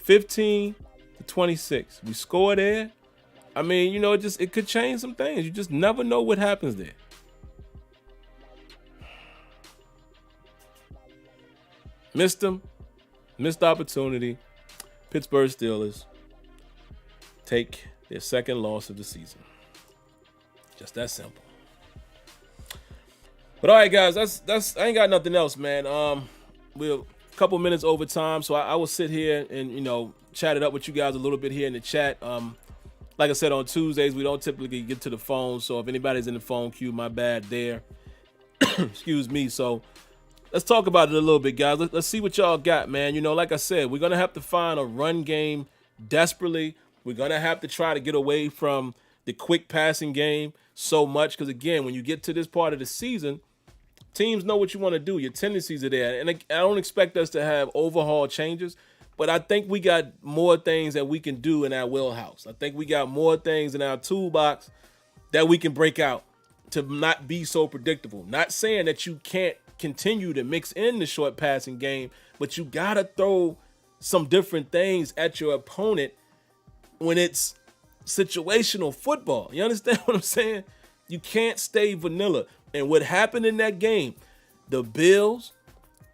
15-26. We score there. I mean, you know, it could change some things. You just never know what happens there. Missed him. Missed opportunity. Pittsburgh Steelers take their 2nd loss of the season. Just that simple. But all right, guys, that's I ain't got nothing else, man. We're a couple minutes over time, so I will sit here and, you know, chat it up with you guys a little bit here in the chat. Like I said, on Tuesdays, we don't typically get to the phone, so if anybody's in the phone queue, my bad there. Excuse me. So let's talk about it a little bit, guys. Let's see what y'all got, man. You know, like I said, we're going to have to find a run game desperately. We're going to have to try to get away from the quick passing game so much because, again, when you get to this part of the season, teams know what you want to do. Your tendencies are there. And I don't expect us to have overhaul changes, but I think we got more things that we can do in our wheelhouse. I think we got more things in our toolbox that we can break out to not be so predictable. Not saying that you can't continue to mix in the short passing game, but you got to throw some different things at your opponent when it's situational football. You understand what I'm saying? You can't stay vanilla. And what happened in that game, the Bills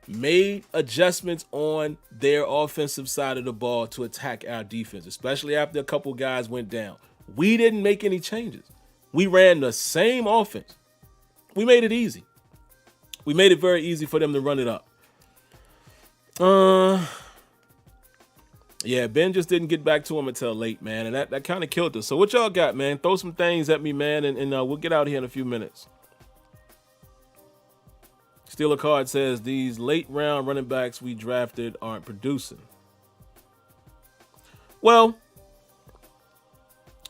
made adjustments on their offensive side of the ball to attack our defense, especially after a couple guys went down. We didn't make any changes. We ran the same offense. We made it easy. We made it very easy for them to run it up. Yeah, Ben just didn't get back to him until late, man, and that kind of killed us. So what y'all got, man? Throw some things at me, man, and we'll get out of here in a few minutes. Steeler Card says, these late round running backs we drafted aren't producing. Well,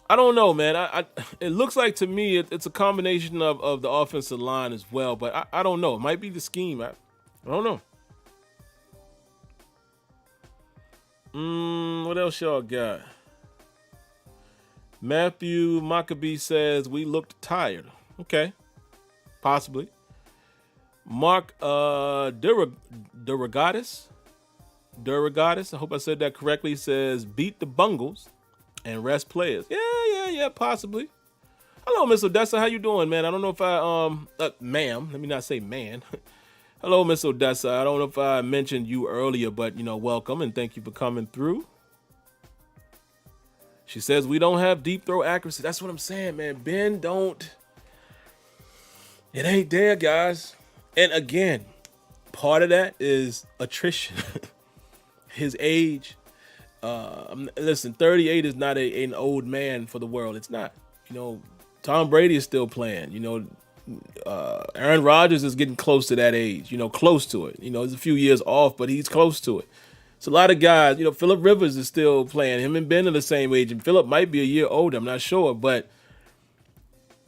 I don't know, man. It looks like to me it's a combination of the offensive line as well, but I don't know. It might be the scheme. I don't know. What else y'all got? Matthew Maccabee says we looked tired. Okay, possibly. Mark Duragatis, I hope I said that correctly, says beat the Bengals and rest players. Yeah, possibly. Hello, Miss Odessa. How you doing, man? I don't know if ma'am. Let me not say man. Hello, Miss Odessa. I don't know if I mentioned you earlier, but, welcome and thank you for coming through. She says we don't have deep throw accuracy. That's what I'm saying, man. Ben it ain't there, guys. And again, part of that is attrition. His age. Listen, 38 is not an old man for the world. It's not. Tom Brady is still playing. Aaron Rodgers is getting close to that age, close to it. He's a few years off, but he's close to it. So a lot of guys, Phillip Rivers is still playing. Him and Ben are the same age, and Phillip might be a year older. I'm not sure, but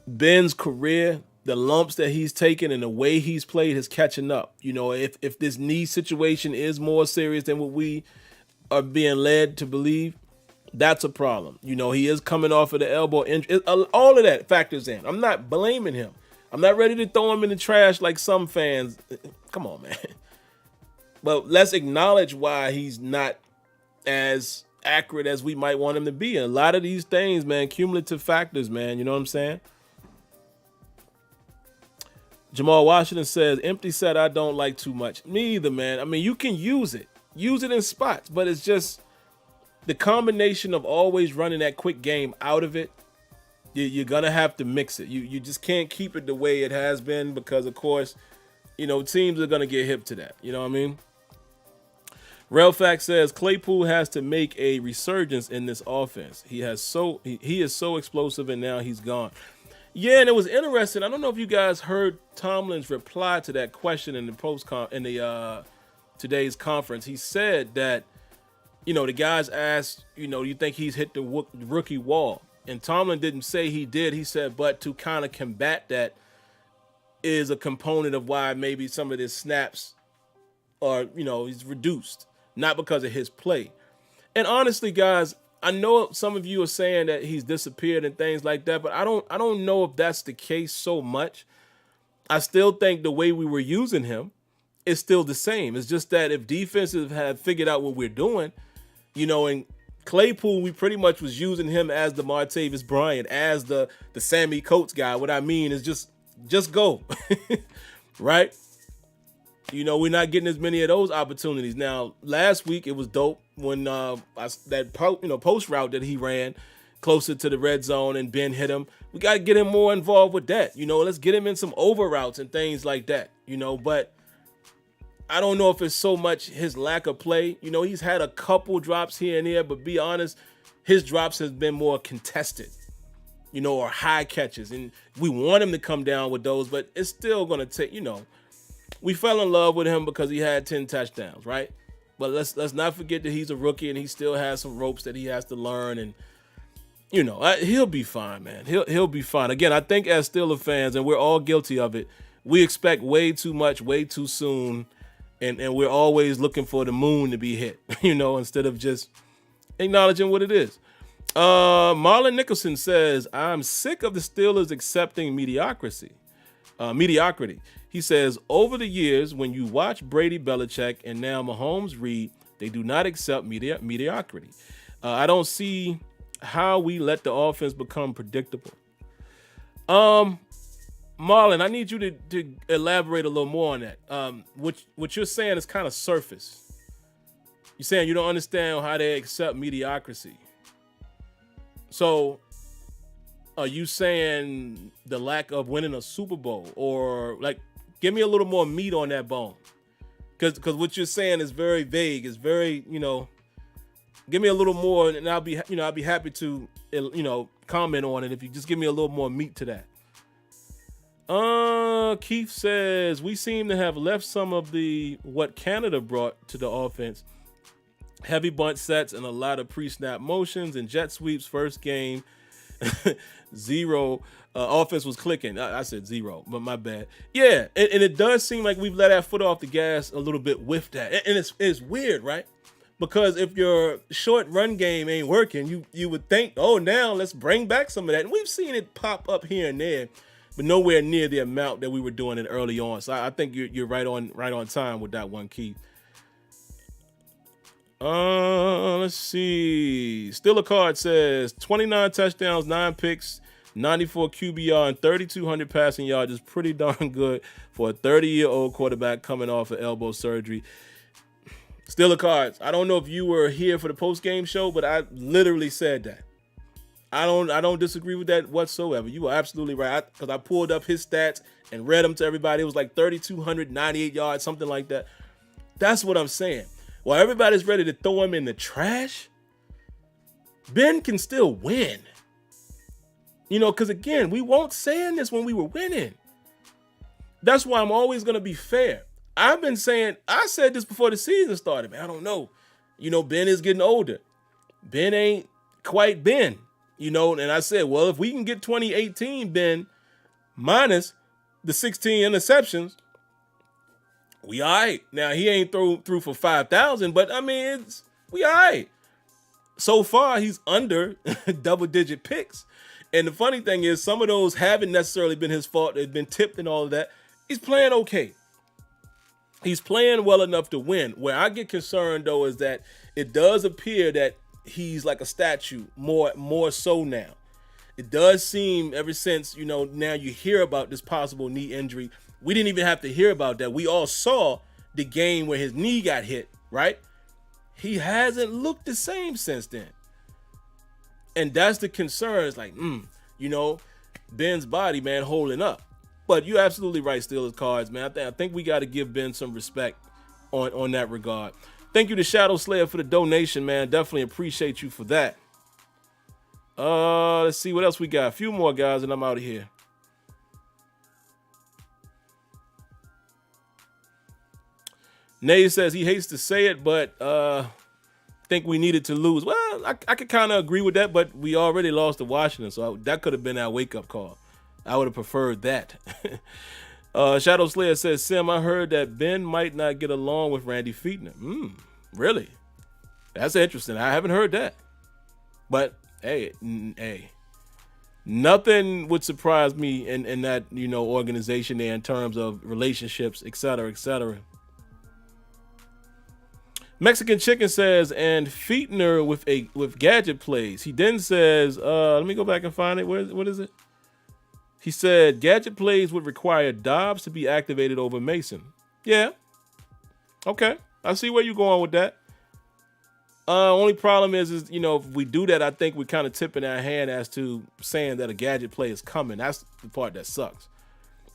Ben's career, the lumps that he's taken and the way he's played is catching up. If this knee situation is more serious than what we are being led to believe, that's a problem. He is coming off of the elbow injury. All of that factors in. I'm not blaming him. I'm not ready to throw him in the trash like some fans. Come on, man. But let's acknowledge why he's not as accurate as we might want him to be. And a lot of these things, man, cumulative factors, man. You know what I'm saying? Jamal Washington says, empty set I don't like too much. Me either, man. I mean, you can use it. Use it in spots, but it's just the combination of always running that quick game out of it. You're going to have to mix it. You just can't keep it the way it has been because, of course, teams are going to get hip to that. You know what I mean? Relfax says Claypool has to make a resurgence in this offense. He is so explosive, and now he's gone. Yeah, and it was interesting. I don't know if you guys heard Tomlin's reply to that question in the today's conference. He said that, the guys asked, do you think he's hit the rookie wall? And Tomlin didn't say he did. He said, but to kind of combat that is a component of why maybe some of his snaps are, he's reduced, not because of his play. And honestly, guys, I know some of you are saying that he's disappeared and things like that, but I don't know if that's the case so much. I still think the way we were using him is still the same. It's just that if defenses have figured out what we're doing, and Claypool, we pretty much was using him as the Martavis Bryant, as the Sammy Coates guy. What I mean is just go, right? We're not getting as many of those opportunities. Now, last week it was dope when post route that he ran closer to the red zone and Ben hit him. We got to get him more involved with that. Let's get him in some over routes and things like that, but I don't know if it's so much his lack of play. He's had a couple drops here and there, but be honest, his drops has been more contested, or high catches. And we want him to come down with those, but it's still going to take, we fell in love with him because he had 10 touchdowns, right? But let's not forget that he's a rookie and he still has some ropes that he has to learn. And, he'll be fine, man. He'll be fine. Again, I think as Steelers fans, and we're all guilty of it, we expect way too much, way too soon. And we're always looking for the moon to be hit, instead of just acknowledging what it is. Marlon Nicholson says, I'm sick of the Steelers accepting mediocrity. He says, over the years, when you watch Brady, Belichick, and now Mahomes, Reed, they do not accept mediocrity. I don't see how we let the offense become predictable. Marlon, I need you to elaborate a little more on that. What you're saying is kind of surface. You're saying you don't understand how they accept mediocrity. So, are you saying the lack of winning a Super Bowl, or give me a little more meat on that bone? Because what you're saying is very vague. It's very, give me a little more, and I'll be happy to, comment on it if you just give me a little more meat to that. Keith says, we seem to have left some of what Canada brought to the offense. Heavy bunch sets and a lot of pre-snap motions and jet sweeps. First game, 0. Offense was clicking. I said 0, but my bad. Yeah, and it does seem like we've let our foot off the gas a little bit with that. And it's weird, right? Because if your short run game ain't working, you would think, oh, now let's bring back some of that. And we've seen it pop up here and there, but nowhere near the amount that we were doing it early on. So I think you're right on time with that one, Keith. Let's see. Steeler Card says 29 touchdowns, 9 picks, 94 QBR, and 3,200 passing yards is pretty darn good for a 30-year-old quarterback coming off of elbow surgery. Steeler Cards, I don't know if you were here for the post-game show, but I literally said that. I don't disagree with that whatsoever. You are absolutely right. Because I pulled up his stats and read them to everybody. It was like 3,298 yards, something like that. That's what I'm saying. While everybody's ready to throw him in the trash, Ben can still win. Because again, we weren't saying this when we were winning. That's why I'm always going to be fair. I've been saying, I said this before the season started, man. I don't know. Ben is getting older. Ben ain't quite Ben, and I said, well, if we can get 2018 Ben minus the 16 interceptions, we all right. Now, he ain't through for 5,000, but we all right. So far, he's under double-digit picks. And the funny thing is, some of those haven't necessarily been his fault. They've been tipped and all of that. He's playing okay. He's playing well enough to win. Where I get concerned, though, is that it does appear that he's like a statue, more so now. It does seem ever since, now you hear about this possible knee injury. We didn't even have to hear about that. We all saw the game where his knee got hit, right? He hasn't looked the same since then. And that's the concern. It's like, Ben's body, man, holding up. But you're absolutely right, Steelers cards, man. I think we got to give Ben some respect on that regard. Thank you to Shadow Slayer for the donation, man. Definitely appreciate you for that. Let's see what else we got. A few more guys, and I'm out of here. Nay says he hates to say it, but think we needed to lose. Well, I could kind of agree with that, but we already lost to Washington, so that could have been our wake-up call. I would have preferred that. Shadow Slayer says, Sim, I heard that Ben might not get along with Randy Fichtner. Really? That's interesting. I haven't heard that. But, hey, nothing would surprise me in that, organization there in terms of relationships, et cetera, et cetera. Mexican Chicken says, and Fichtner with gadget plays. He then says, let me go back and find it. What is it? He said, gadget plays would require Dobbs to be activated over Mason. Yeah. Okay. I see where you're going with that. Only problem is, if we do that, I think we're kind of tipping our hand as to saying that a gadget play is coming. That's the part that sucks.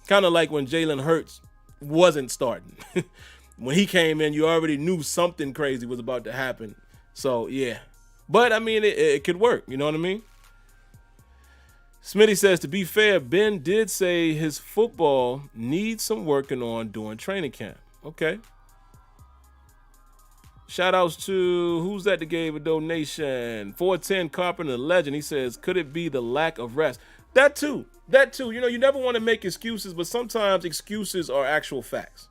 Kind of like when Jalen Hurts wasn't starting. When he came in, you already knew something crazy was about to happen. So, yeah. But, it could work. You know what I mean? Smitty says, to be fair, Ben did say his football needs some working on during training camp. Okay. Shout outs to, who's that gave a donation? 410 Carpenter Legend. He says, could it be the lack of rest? That too. You never want to make excuses, but sometimes excuses are actual facts.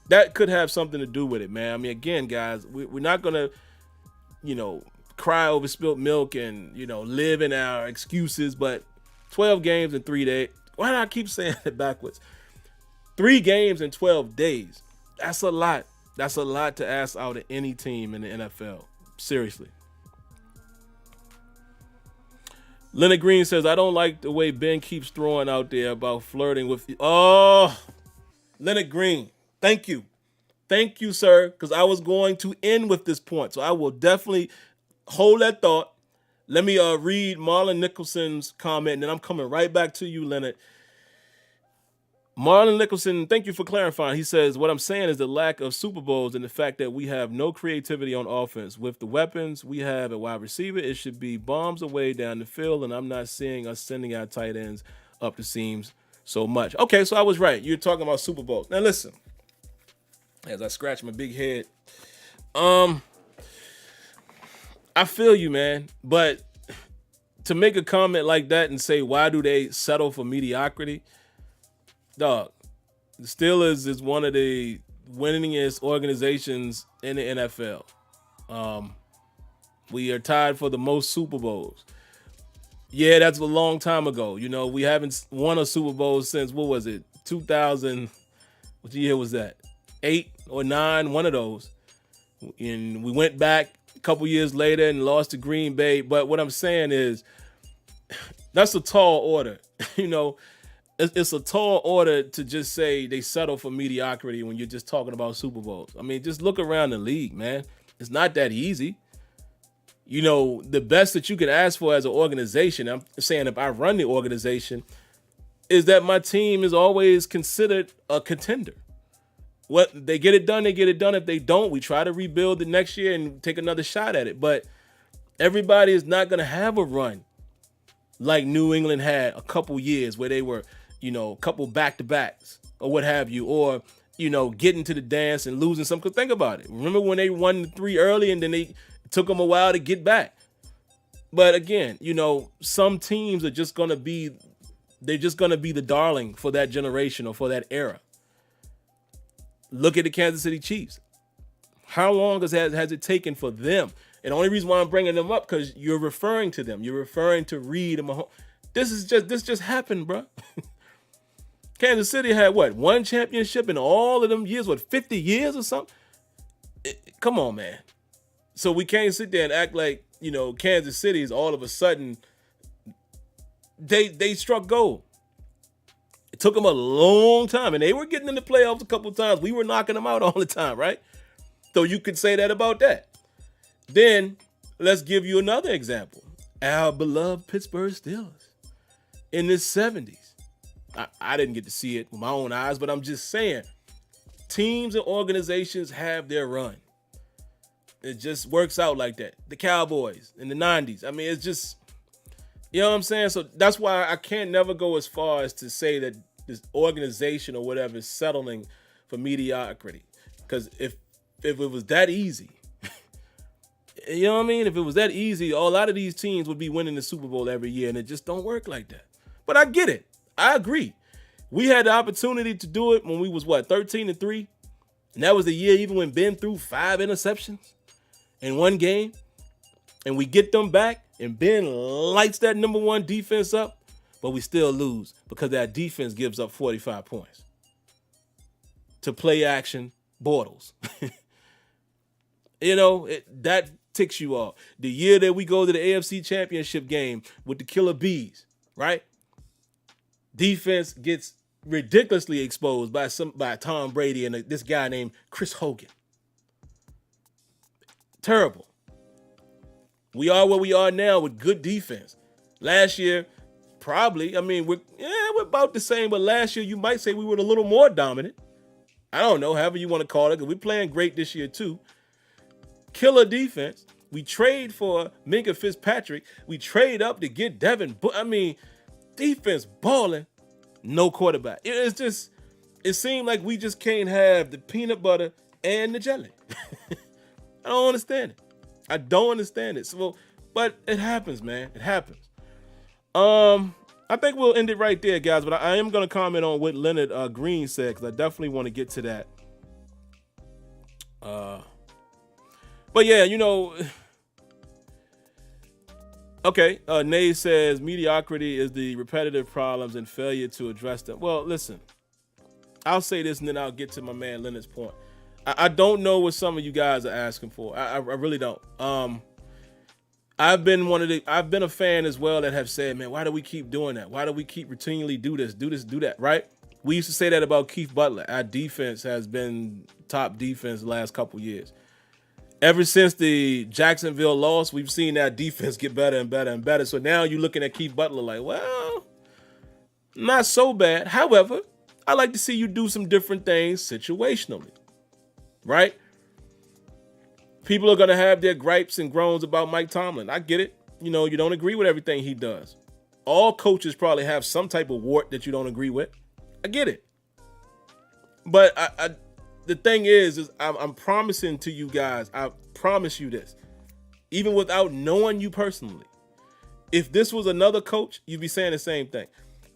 That could have something to do with it, man. Again, guys, we're not going to, cry over spilt milk and, live in our excuses, but 12 games in 3 days. Why do I keep saying it backwards? 3 games in 12 days. That's a lot. That's a lot to ask out of any team in the NFL. Seriously. Leonard Green says, I don't like the way Ben keeps throwing out there about flirting with... Oh, Leonard Green. Thank you. Thank you, sir, because I was going to end with this point. So I will definitely hold that thought. Let me read Marlon Nicholson's comment, and then I'm coming right back to you, Leonard. Marlon Nicholson, thank you for clarifying. He says, what I'm saying is the lack of Super Bowls and the fact that we have no creativity on offense. With the weapons we have at wide receiver, it should be bombs away down the field, and I'm not seeing us sending our tight ends up the seams so much. Okay, so I was right. You're talking about Super Bowls. Now, listen. As I scratch my big head. I feel you, man. But to make a comment like that and say, why do they settle for mediocrity? Dog, the Steelers is one of the winningest organizations in the NFL. We are tied for the most Super Bowls. Yeah, that's a long time ago. We haven't won a Super Bowl since, 2000, what year was that? 8 or 9, one of those. And we went back a couple years later and lost to Green Bay. But what I'm saying is, that's a tall order. It's a tall order to just say they settle for mediocrity when you're just talking about Super Bowls. Just look around the league, man. It's not that easy. The best that you can ask for as an organization, I'm saying if I run the organization, is that my team is always considered a contender. What they get it done, they get it done. If they don't, we try to rebuild the next year and take another shot at it. But everybody is not going to have a run like New England had a couple years where they were, a couple back-to-backs. or what have you, or, getting to the dance and losing some. Because think about it. Remember when they won the 3 early and then they took them a while to get back? But again, some teams are just going to be, they're just going to be the darling for that generation or for that era. Look at the Kansas City Chiefs. How long has it taken for them? And the only reason why I'm bringing them up, because you're referring to them. You're referring to Reed and Mahomes. This just happened, bro. Kansas City had what? 1 championship in all of them years? What, 50 years or something? Come on, man. So we can't sit there and act like, Kansas City is all of a sudden, they struck gold. It took them a long time, and they were getting in the playoffs a couple of times. We were knocking them out all the time, right? So you could say that about that. Then let's give you another example. Our beloved Pittsburgh Steelers in the 70s. I didn't get to see it with my own eyes, but I'm just saying, teams and organizations have their run. It just works out like that. The Cowboys in the 90s. I mean, it's just, you know what I'm saying? So that's why I can't never go as far as to say that this organization or whatever is settling for mediocrity. Because if it was that easy, you know what I mean? If it was that easy, a lot of these teams would be winning the Super Bowl every year, and it just don't work like that. But I get it. I agree. We had the opportunity to do it when we was, 13-3? And that was the year even when Ben threw 5 interceptions in one game, and we get them back, and Ben lights that number 1 defense up, but we still lose because that defense gives up 45 points to play action Bortles. That ticks you off. The year that we go to the AFC Championship game with the Killer Bees, right? Defense gets ridiculously exposed by Tom Brady and this guy named Chris Hogan. Terrible. We are where we are now with good defense. Last year, probably, we're about the same, but last year you might say we were a little more dominant. I don't know, however you want to call it, because we're playing great this year too. Killer defense. We trade for Minka Fitzpatrick. We trade up to get Devin. Defense balling, no quarterback. It seemed like we just can't have the peanut butter and the jelly. I don't understand it. I don't understand it. So, but it happens, man. It happens. I think we'll end it right there, guys. But I am going to comment on what Leonard Green said, because I definitely want to get to that. But yeah, okay. Nay says mediocrity is the repetitive problems and failure to address them. Well, listen, I'll say this and then I'll get to my man Leonard's point. I don't know what some of you guys are asking for. I really don't. I've been a fan as well that have said, man, why do we keep doing that? Why do we keep routinely do this, do that, right? We used to say that about Keith Butler. Our defense has been top defense the last couple years. Ever since the Jacksonville loss, we've seen that defense get better and better and better. So now you're looking at Keith Butler like, well, not so bad. However, I like to see you do some different things situationally, right? People are going to have their gripes and groans about Mike Tomlin. I get it. You don't agree with everything he does. All coaches probably have some type of wart that you don't agree with. I get it. But the thing is I'm promising to you guys, I promise you this, even without knowing you personally, if this was another coach, you'd be saying the same thing.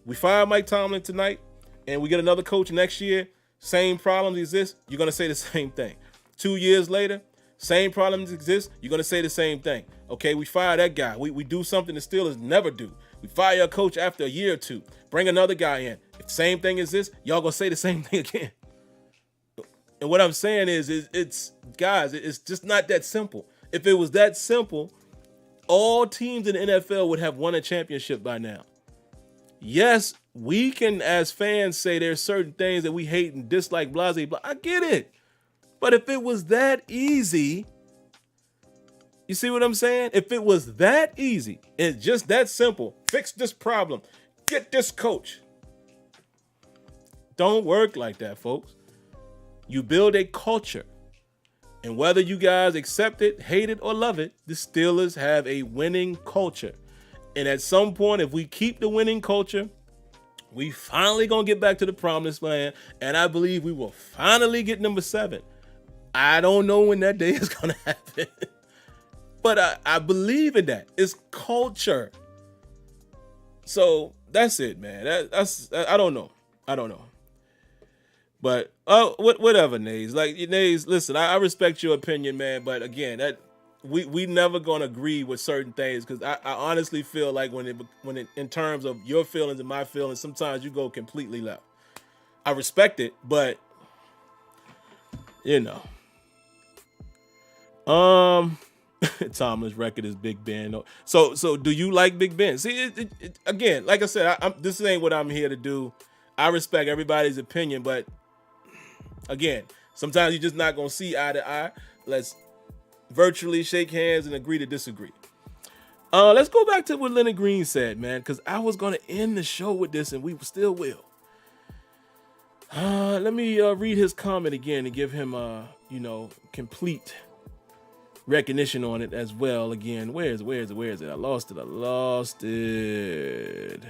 We fire Mike Tomlin tonight and we get another coach next year, same problems exist, you're going to say the same thing. 2 years later, same problems exist, you're going to say the same thing. Okay, we fire that guy. We do something the Steelers never do. We fire a coach after a year or two, bring another guy in. If the same thing exists, y'all going to say the same thing again. And what I'm saying is it's just not that simple. If it was that simple, all teams in the NFL would have won a championship by now. Yes, we can, as fans, say there's certain things that we hate and dislike, blah, blah, blah. I get it. But if it was that easy, you see what I'm saying? If it was that easy and just that simple, fix this problem, get this coach. Don't work like that, folks. You build a culture. And whether you guys accept it, hate it, or love it, the Steelers have a winning culture. And at some point, if we keep the winning culture, We finally gonna get back to the promised land, and I believe we will finally get number 7. I don't know when that day is gonna happen, but I believe in that. It's culture. So that's it, man. I don't know. But whatever, Nays. Like, Nays, listen, I respect your opinion, man. But again, that we never gonna agree with certain things, because I honestly feel like when it in terms of your feelings and my feelings, sometimes you go completely left. I respect it, but you know. Tomlin's record is Big Ben. So do you like Big Ben? See, again, like I said, this ain't what I'm here to do. I respect everybody's opinion, but again, sometimes you're just not gonna see eye to eye. Let's virtually shake hands and agree to disagree. Let's go back to what Leonard Green said, man, because I was gonna end the show with this, and we still will. Let me read his comment again and give him complete recognition on it as well. Again, where is it? I lost it.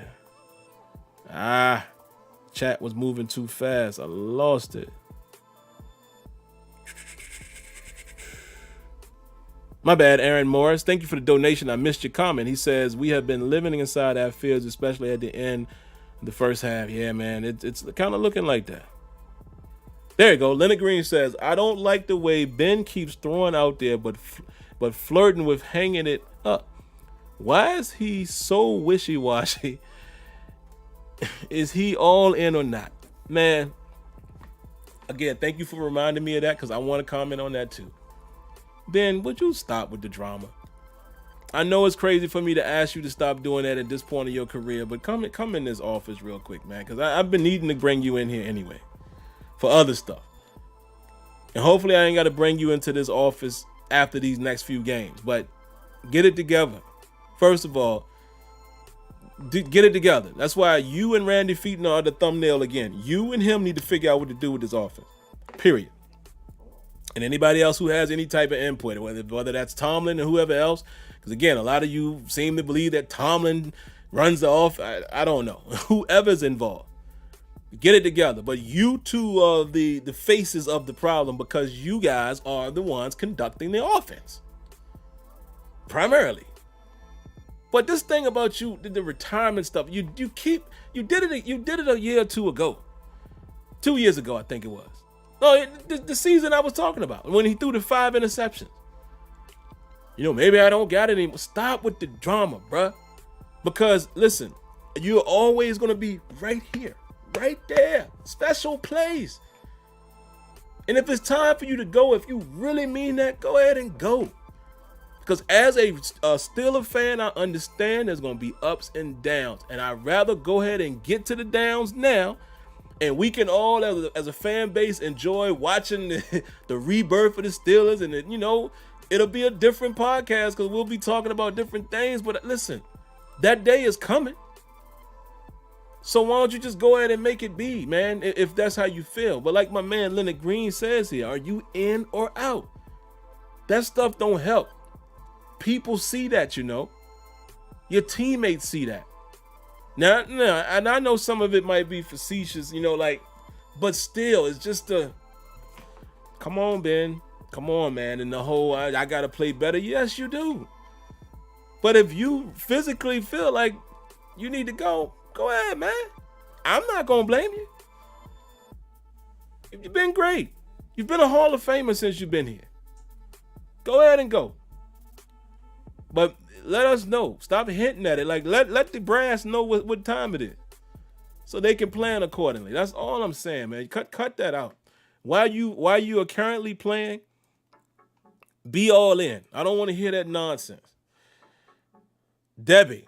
Chat was moving too fast. I lost it. My bad, Aaron Morris. Thank you for the donation. I missed your comment. He says, we have been living inside our fields, especially at the end of the first half. Yeah, man, it's kind of looking like that. There you go. Leonard Green says, I don't like the way Ben keeps throwing out there, but flirting with hanging it up. Why is he so wishy-washy? Is he all in or not? Man, again, thank you for reminding me of that, because I want to comment on that too. Ben, would you stop with the drama? I know it's crazy for me to ask you to stop doing that at this point of your career, but come in this office real quick, man, because I've been needing to bring you in here anyway for other stuff. And hopefully I ain't got to bring you into this office after these next few games, but get it together. First of all, get it together. That's why you and Randy Featon are the thumbnail again. You and him need to figure out what to do with this offense, period. And anybody else who has any type of input, whether that's Tomlin or whoever else, because again, a lot of you seem to believe that Tomlin runs the off. I don't know. Whoever's involved, get it together. But you two are the faces of the problem, because you guys are the ones conducting the offense primarily. But this thing about you, the retirement stuff, you did it a year or two ago. 2 years ago, I think it was. No, the season I was talking about, when he threw the 5 interceptions. Maybe I don't got it anymore. Stop with the drama, bruh. Because, listen, you're always going to be right here, right there. Special plays. And if it's time for you to go, if you really mean that, go ahead and go. Because as a Steelers fan, I understand there's going to be ups and downs. And I'd rather go ahead and get to the downs now. And we can all, as a fan base, enjoy watching the rebirth of the Steelers. And, it'll be a different podcast because we'll be talking about different things. But listen, that day is coming. So why don't you just go ahead and make it be, man, if that's how you feel. But like my man Leonard Green says here, are you in or out? That stuff don't help. People see that, Your teammates see that. Now, and I know some of it might be facetious, but still, it's just come on, Ben. Come on, man. And the whole, I got to play better. Yes, you do. But if you physically feel like you need to go ahead, man. I'm not going to blame you. You've been great. You've been a Hall of Famer since you've been here. Go ahead and go. But let us know. Stop hinting at it. Like, let the brass know what time it is, so they can plan accordingly. That's all I'm saying, man. Cut that out. While you are currently playing, be all in. I don't want to hear that nonsense. Debbie,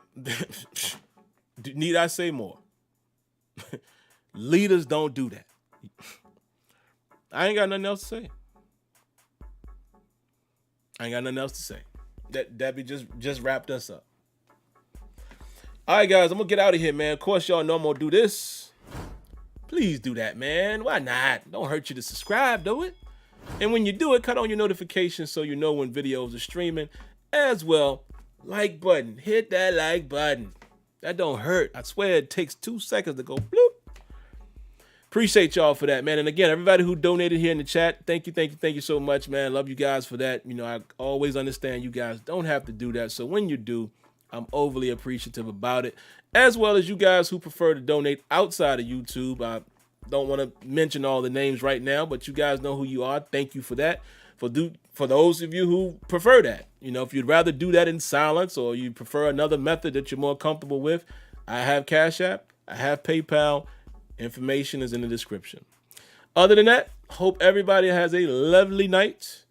need I say more? Leaders don't do that. I ain't got nothing else to say. That Debbie just wrapped us up. All right, guys, I'm gonna get out of here, man. Of course, y'all know I'm gonna do this. Please do that, man. Why not? Don't hurt you to subscribe, do it. And when you do it, cut on your notifications so you know when videos are streaming. As well, like button. Hit that like button. That don't hurt. I swear it takes 2 seconds to go bloop. Appreciate y'all for that, man. And again, everybody who donated here in the chat, thank you so much, man. Love you guys for that. I always understand you guys don't have to do that. So when you do, I'm overly appreciative about it, as well as you guys who prefer to donate outside of YouTube. I don't want to mention all the names right now, but you guys know who you are. Thank you for that. For those of you who prefer that, if you'd rather do that in silence or you prefer another method that you're more comfortable with, I have Cash App, I have PayPal. Information is in the description. Other than that, hope everybody has a lovely night.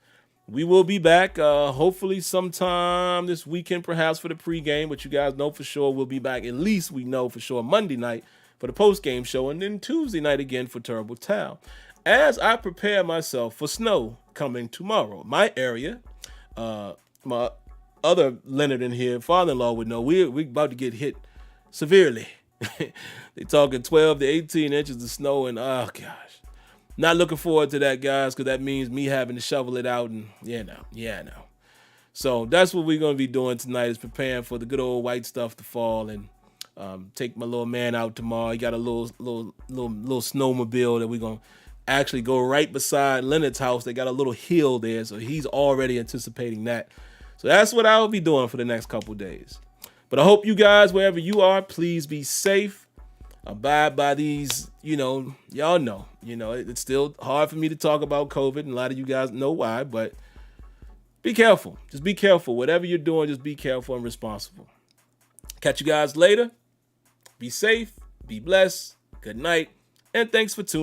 We will be back hopefully sometime this weekend, perhaps for the pregame, but you guys know for sure we'll be back. At least we know for sure Monday night for the postgame show, and then Tuesday night again for Terrible Town. As I prepare myself for snow coming tomorrow, my area, my other Leonard in here, father-in-law would know we're about to get hit severely. They talking 12 to 18 inches of snow, and oh gosh, not looking forward to that, guys, because that means me having to shovel it out, and no. So that's what we're gonna be doing tonight, is preparing for the good old white stuff to fall, and take my little man out tomorrow. He got a little snowmobile that we're gonna actually go right beside Leonard's house. They got a little hill there, so he's already anticipating that. So that's what I'll be doing for the next couple days. But I hope you guys, wherever you are, please be safe. Abide by these, y'all know, it's still hard for me to talk about COVID, and a lot of you guys know why, but be careful. Just be careful. Whatever you're doing, just be careful and responsible. Catch you guys later. Be safe. Be blessed. Good night. And thanks for tuning in.